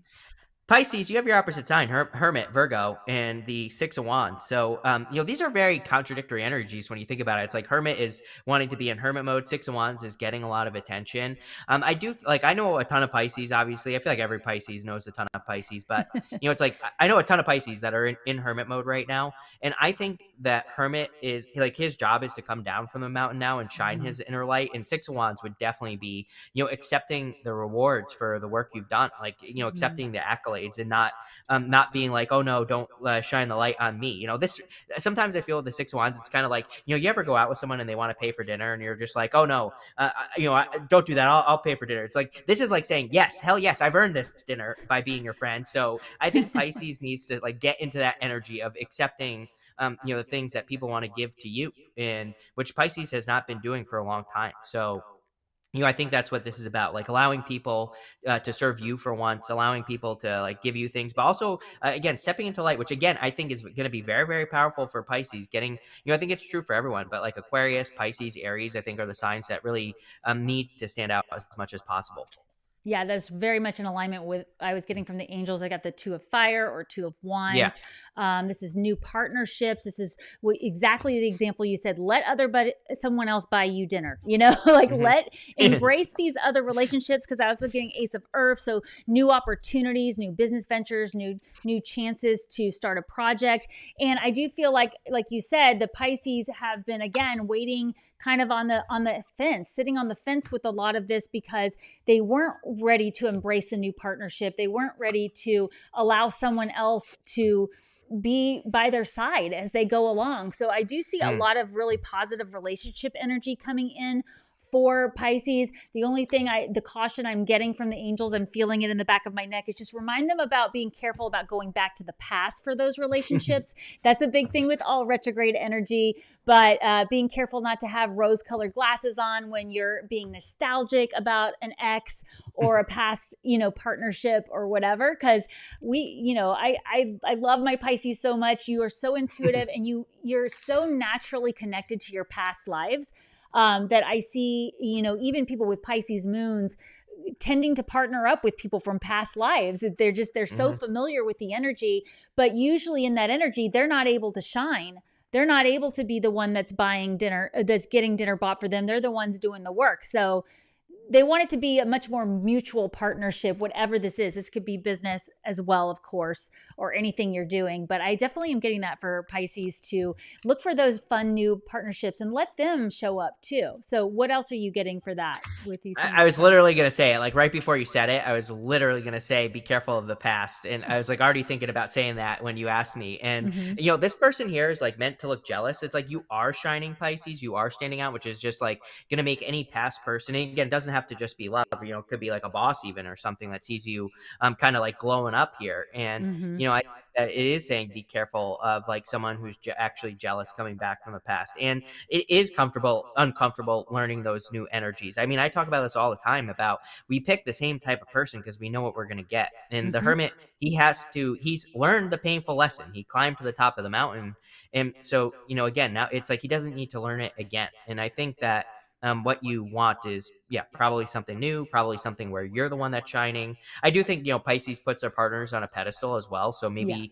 [SPEAKER 2] Pisces, you have your opposite sign, Hermit, Virgo, and the Six of Wands. So, these are very contradictory energies when you think about it. It's like Hermit is wanting to be in Hermit mode. Six of Wands is getting a lot of attention. I do like I know a ton of Pisces. Obviously, I feel like every Pisces knows a ton of Pisces, but it's like I know a ton of Pisces that are in Hermit mode right now, and I think that Hermit is like his job is to come down from the mountain now and shine
[SPEAKER 1] Mhm.
[SPEAKER 2] his inner light. And Six of Wands would definitely be accepting the rewards for the work you've done, like
[SPEAKER 1] Mhm.
[SPEAKER 2] accepting the accolades and not being like, oh no, don't shine the light on me. This sometimes I feel with the Six of Wands, it's kind of like you ever go out with someone and they want to pay for dinner and you're just like, oh no, don't do that. I'll pay for dinner. It's like this is like saying yes, hell yes, I've earned this dinner by being your friend. So I think Pisces needs to like get into that energy of accepting the things that people want to give to you, and which Pisces has not been doing for a long time. So I think that's what this is about, like allowing people to serve you for once, allowing people to like give you things, but also again stepping into light, which again I think is going to be very, very powerful for Pisces. Getting, I think it's true for everyone, but like Aquarius, Pisces, Aries, I think are the signs that really need to stand out as much as possible.
[SPEAKER 1] Yeah, that's very much in alignment with I was getting from the angels. I got the two of fire or two of
[SPEAKER 2] Yeah.
[SPEAKER 1] wands. This is new partnerships. This is exactly the example you said. Let someone else buy you dinner. Like
[SPEAKER 2] Hmm.
[SPEAKER 1] let embrace these other relationships. Because I was also getting Ace of Earth, so new opportunities, new business ventures, new chances to start a project. And I do feel like you said, the Pisces have been again waiting, kind of on the fence, sitting on the fence with a lot of this because they weren't ready to embrace a new partnership. They weren't ready to allow someone else to be by their side as they go along. So I do see a
[SPEAKER 2] Mm.
[SPEAKER 1] lot of really positive relationship energy coming in for Pisces. The only thing the caution I'm getting from the angels, I'm feeling it in the back of my neck, is just remind them about being careful about going back to the past for those relationships. That's a big thing with all retrograde energy, but being careful not to have rose colored glasses on when you're being nostalgic about an ex or a past, partnership or whatever. Cause I love my Pisces so much. You are so intuitive and you're so naturally connected to your past lives, that I see, even people with Pisces moons tending to partner up with people from past lives. They're so
[SPEAKER 2] Hmm.
[SPEAKER 1] familiar with the energy, but usually in that energy, they're not able to shine. They're not able to be the one that's buying dinner, that's getting dinner bought for them. They're the ones doing the work. So they want it to be a much more mutual partnership, whatever this is. This could be business as well, of course, or anything you're doing. But I definitely am getting that for Pisces, to look for those fun new partnerships and let them show up too. So, what else are you getting for that with these
[SPEAKER 2] I
[SPEAKER 1] signs?
[SPEAKER 2] was literally gonna say it, like right before you said it. I was literally gonna say, "Be careful of the past," and I was like already thinking about saying that when you asked me. And
[SPEAKER 1] Mm-hmm.
[SPEAKER 2] this person here is like meant to look jealous. It's like you are shining, Pisces. You are standing out, which is just like gonna make any past person. And again, it doesn't have to just be love. It could be like a boss even or something that sees you kind of like glowing up here. And
[SPEAKER 1] Mm-hmm.
[SPEAKER 2] I that it is saying be careful of like someone who's actually jealous coming back from the past. And it is uncomfortable learning those new energies. I mean, I talk about this all the time about we pick the same type of person because we know what we're going to get. And the
[SPEAKER 1] Mm-hmm.
[SPEAKER 2] Hermit, he's learned the painful lesson. He climbed to the top of the mountain. And so, again, now it's like he doesn't need to learn it again. And I think that what you want is, yeah, probably something new, probably something where you're the one that's shining. I do think, Pisces puts their partners on a pedestal as well. So
[SPEAKER 1] Yeah.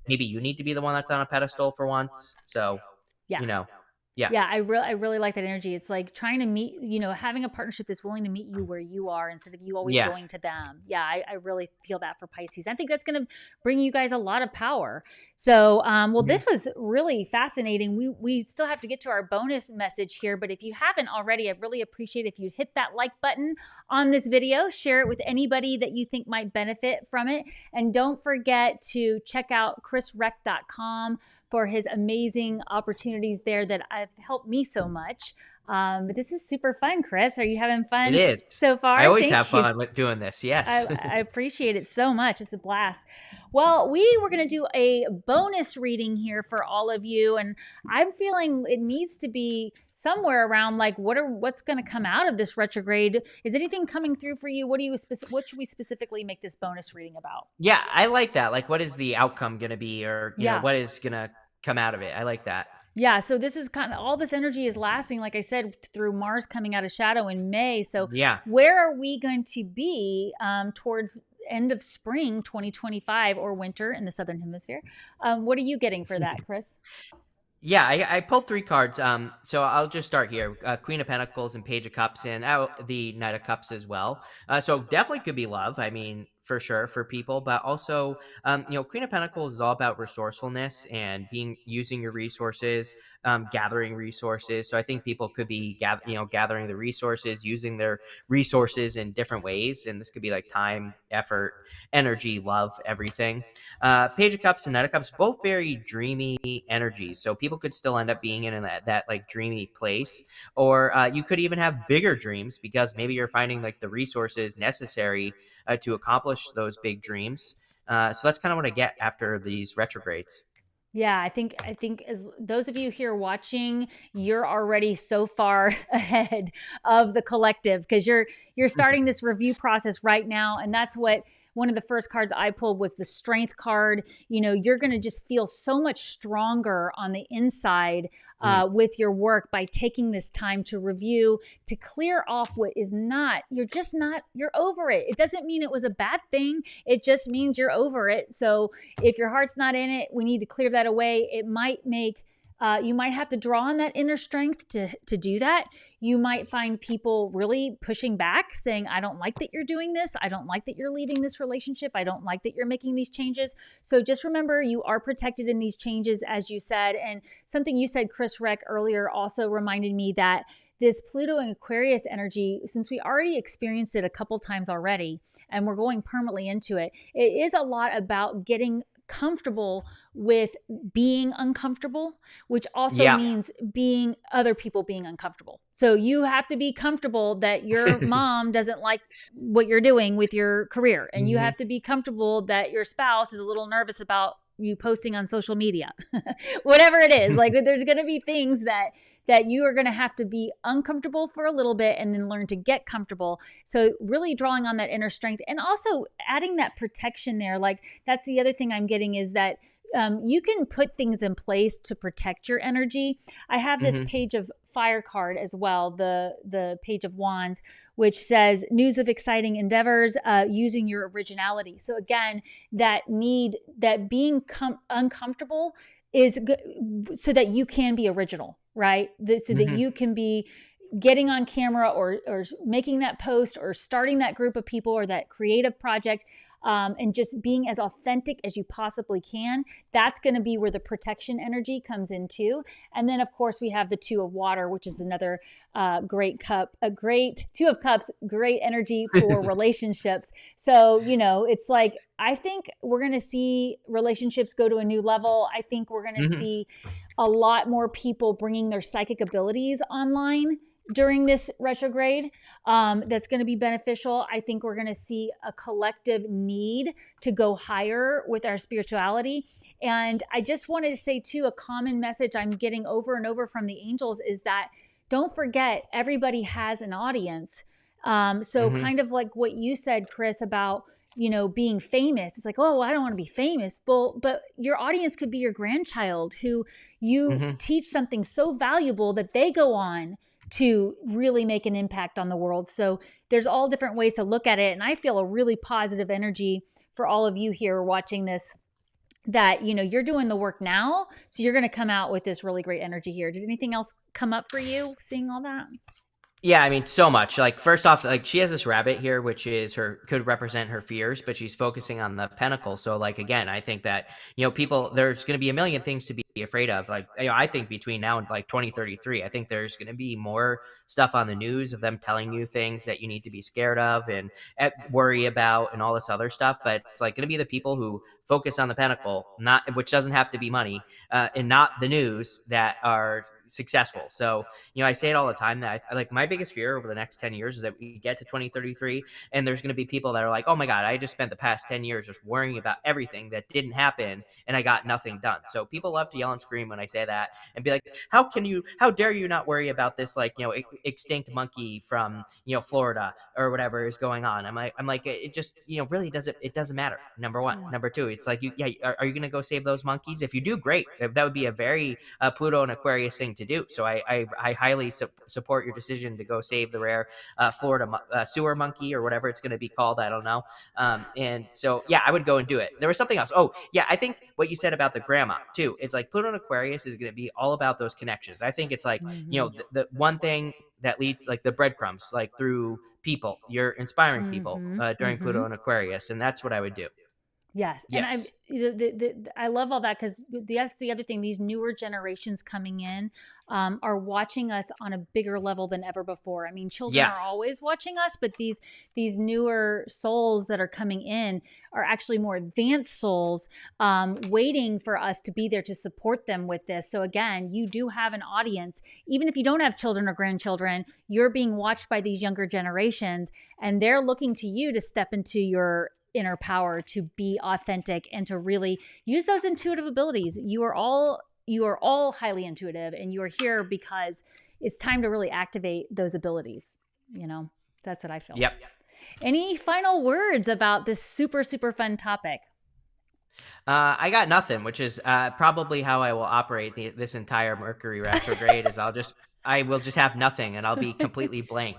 [SPEAKER 2] maybe you need to be the one that's on a pedestal for once. So,
[SPEAKER 1] Yeah.
[SPEAKER 2] you know, Yeah.
[SPEAKER 1] Yeah, I really like that energy. It's like trying to meet, having a partnership that's willing to meet you where you are instead of you always
[SPEAKER 2] Yeah.
[SPEAKER 1] going to them. Yeah, I really feel that for Pisces. I think that's going to bring you guys a lot of power. So, well,
[SPEAKER 2] Mhm.
[SPEAKER 1] this was really fascinating. We still have to get to our bonus message here, but if you haven't already, I'd really appreciate if you'd hit that like button on this video, share it with anybody that you think might benefit from it, and don't forget to check out chrisreck.com for his amazing opportunities there that have helped me so much. But this is super fun, Chris. Are you having
[SPEAKER 2] It
[SPEAKER 1] fun
[SPEAKER 2] is.
[SPEAKER 1] so
[SPEAKER 2] I
[SPEAKER 1] far?
[SPEAKER 2] always have
[SPEAKER 1] Thank you.
[SPEAKER 2] fun with doing this. Yes.
[SPEAKER 1] I appreciate it so much. It's a blast. Well, we were going to do a bonus reading here for all of you, and I'm feeling it needs to be somewhere around like what's going to come out of this retrograde. Is anything coming through for you? What should we specifically make this bonus reading about?
[SPEAKER 2] Yeah, I like that. Like, what is the outcome going to be, or
[SPEAKER 1] Yeah.
[SPEAKER 2] what is going to come out of it? I like that.
[SPEAKER 1] Yeah, so this is kind of all this energy is lasting, like I said, through Mars coming out of shadow in May. So
[SPEAKER 2] Yeah.
[SPEAKER 1] where are we going to be towards end of spring 2025 or winter in the Southern Hemisphere? What are you getting for that, Chris?
[SPEAKER 2] Yeah, I pulled 3 cards. So I'll just start here. Queen of Pentacles and Page of Cups, and the Knight of Cups as well. So definitely could be love. I mean, for sure for people, but also, Queen of Pentacles is all about resourcefulness and using your resources, gathering resources. So I think people could be gathering the resources, using their resources in different ways, and this could be like time, effort, energy, love, everything. Page of Cups and Knight of Cups, both very dreamy energies. So people could still end up being in that like dreamy place. Or you could even have bigger dreams because maybe you're finding like the resources necessary to accomplish those big dreams. So that's kind of what I get after these retrogrades.
[SPEAKER 1] Yeah, I think as those of you here watching, you're already so far ahead of the collective because you're starting this review process right now, and that's what one of the first cards I pulled was the strength card. You're going to just feel so much stronger on the inside
[SPEAKER 2] Mm.
[SPEAKER 1] with your work by taking this time to review, to clear off what is not. You're over it. It doesn't mean it was a bad thing. It just means you're over it. So if your heart's not in it, we need to clear that away. It might make you might have to draw on that inner strength to do that. You might find people really pushing back, saying, I don't like that you're doing this. I don't like that you're leaving this relationship. I don't like that you're making these changes. So just remember, you are protected in these changes, as you said. And something you said, Chris Reck, earlier also reminded me that this Pluto and Aquarius energy, since we already experienced it a couple times already, and we're going permanently into it, it is a lot about getting comfortable with being uncomfortable, which also
[SPEAKER 2] Yeah.
[SPEAKER 1] means being other people being uncomfortable. So you have to be comfortable that your mom doesn't like what you're doing with your career, and you
[SPEAKER 2] Hmm.
[SPEAKER 1] have to be comfortable that your spouse is a little nervous about you posting on social media. Whatever it is, like there's going to be things that you are going to have to be uncomfortable for a little bit and then learn to get comfortable. So really drawing on that inner strength and also adding that protection there. Like that's the other thing I'm getting is that you can put things in place to protect your energy. I have this
[SPEAKER 2] Hmm.
[SPEAKER 1] Page of Fire card as well, the Page of Wands, which says news of exciting endeavors, using your originality. So again, that being uncomfortable is so that you can be original, right? So that
[SPEAKER 2] Hmm.
[SPEAKER 1] you can be getting on camera or making that post or starting that group of people or that creative project, and just being as authentic as you possibly can. That's going to be where the protection energy comes in too. And then, of course, we have the Two of Water, which is another great Two of Cups, great energy for relationships. So, it's like, I think we're going to see relationships go to a new level. I think we're going to
[SPEAKER 2] Hmm.
[SPEAKER 1] see a lot more people bringing their psychic abilities online during this retrograde. That's going to be beneficial. I think we're going to see a collective need to go higher with our spirituality. And I just wanted to say too, a common message I'm getting over and over from the angels is that don't forget everybody has an audience. So
[SPEAKER 2] Hmm.
[SPEAKER 1] kind of like what you said, Chris, about being famous. It's like, oh, I don't want to be famous. But your audience could be your grandchild who you
[SPEAKER 2] Hmm.
[SPEAKER 1] teach something so valuable that they go on to really make an impact on the world. So there's all different ways to look at it. And I feel a really positive energy for all of you here watching this that, you're doing the work now. So you're going to come out with this really great energy here. Did anything else come up for you seeing all that?
[SPEAKER 2] Yeah, I mean, so much. Like, first off, like, she has this rabbit here, which is could represent her fears, but she's focusing on the pentacle. So, like, again, I think that, people, there's going to be a million things to be afraid of. Like, I think between now and like 2033, I think there's going to be more stuff on the news of them telling you things that you need to be scared of and worry about and all this other stuff. But it's like going to be the people who focus on the pentacle, which doesn't have to be money, and not the news, that are successful. So, I say it all the time that I like, my biggest fear over the next 10 years is that we get to 2033 and there's going to be people that are like, oh my God, I just spent the past 10 years just worrying about everything that didn't happen and I got nothing done. So people love to yell and scream when I say that and be like, how dare you not worry about this, like, extinct monkey from, Florida or whatever is going on. I'm like, it just, really doesn't matter. Number one.
[SPEAKER 1] Yeah.
[SPEAKER 2] Number two, it's like, are you going to go save those monkeys? If you do, great. That would be a very Pluto and Aquarius thing to do. So I highly support your decision to go save the rare Florida sewer monkey or whatever it's going to be called. I don't know. And so, yeah, I would go and do it. There was something else. Oh, yeah, I think what you said about the grandma too. It's like Pluto and Aquarius is going to be all about those connections. I think it's like, the one thing that leads, like, the breadcrumbs, like, through people. You're inspiring people during Pluto and Aquarius, and that's what I would do.
[SPEAKER 1] Yes.
[SPEAKER 2] Yes.
[SPEAKER 1] And I love all that, because that's the other thing. These newer generations coming in are watching us on a bigger level than ever before. I mean, children are always watching us, but these newer souls that are coming in are actually more advanced souls, waiting for us to be there to support them with this. So again, you do have an audience. Even if you don't have children or grandchildren, you're being watched by these younger generations, and they're looking to you to step into your inner power, to be authentic, and to really use those intuitive abilities. You are all highly intuitive, and you are here because it's time to really activate those abilities. That's what I feel.
[SPEAKER 2] Yep.
[SPEAKER 1] Any final words about this super, super fun topic?
[SPEAKER 2] I got nothing, which is probably how I will operate this entire Mercury retrograde. I will just have nothing, and I'll be completely blank.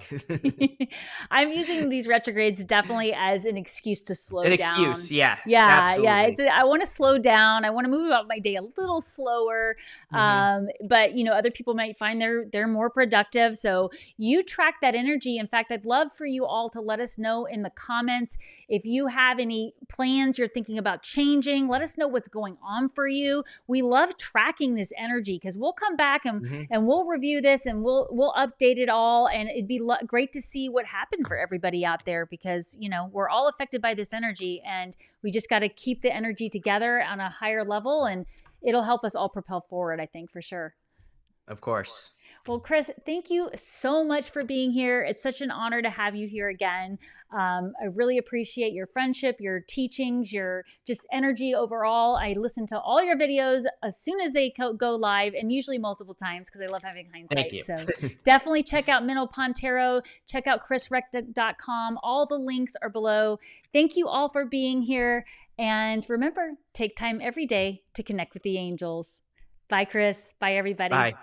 [SPEAKER 1] I'm using these retrogrades definitely as an excuse to slow down.
[SPEAKER 2] An excuse, yeah.
[SPEAKER 1] Yeah.
[SPEAKER 2] Absolutely.
[SPEAKER 1] I want to slow down. I want to move about my day a little slower. But other people might find they're more productive. So you track that energy. In fact, I'd love for you all to let us know in the comments if you have any plans you're thinking about changing. Let us know what's going on for you. We love tracking this energy, because we'll come back and we'll review this, and we'll update it all, and it'd be great to see what happened for everybody out there, because we're all affected by this energy, and we just got to keep the energy together on a higher level, and it'll help us all propel forward, I think, for sure.
[SPEAKER 2] Of course.
[SPEAKER 1] Well, Chris, thank you so much for being here. It's such an honor to have you here again. I really appreciate your friendship, your teachings, your just energy overall. I listen to all your videos as soon as they go live, and usually multiple times, because I love having hindsight.
[SPEAKER 2] Thank you.
[SPEAKER 1] So definitely check out Minnow Pontero. Check out chrisreck.com. All the links are below. Thank you all for being here. And remember, take time every day to connect with the angels. Bye, Chris. Bye, everybody.
[SPEAKER 2] Bye.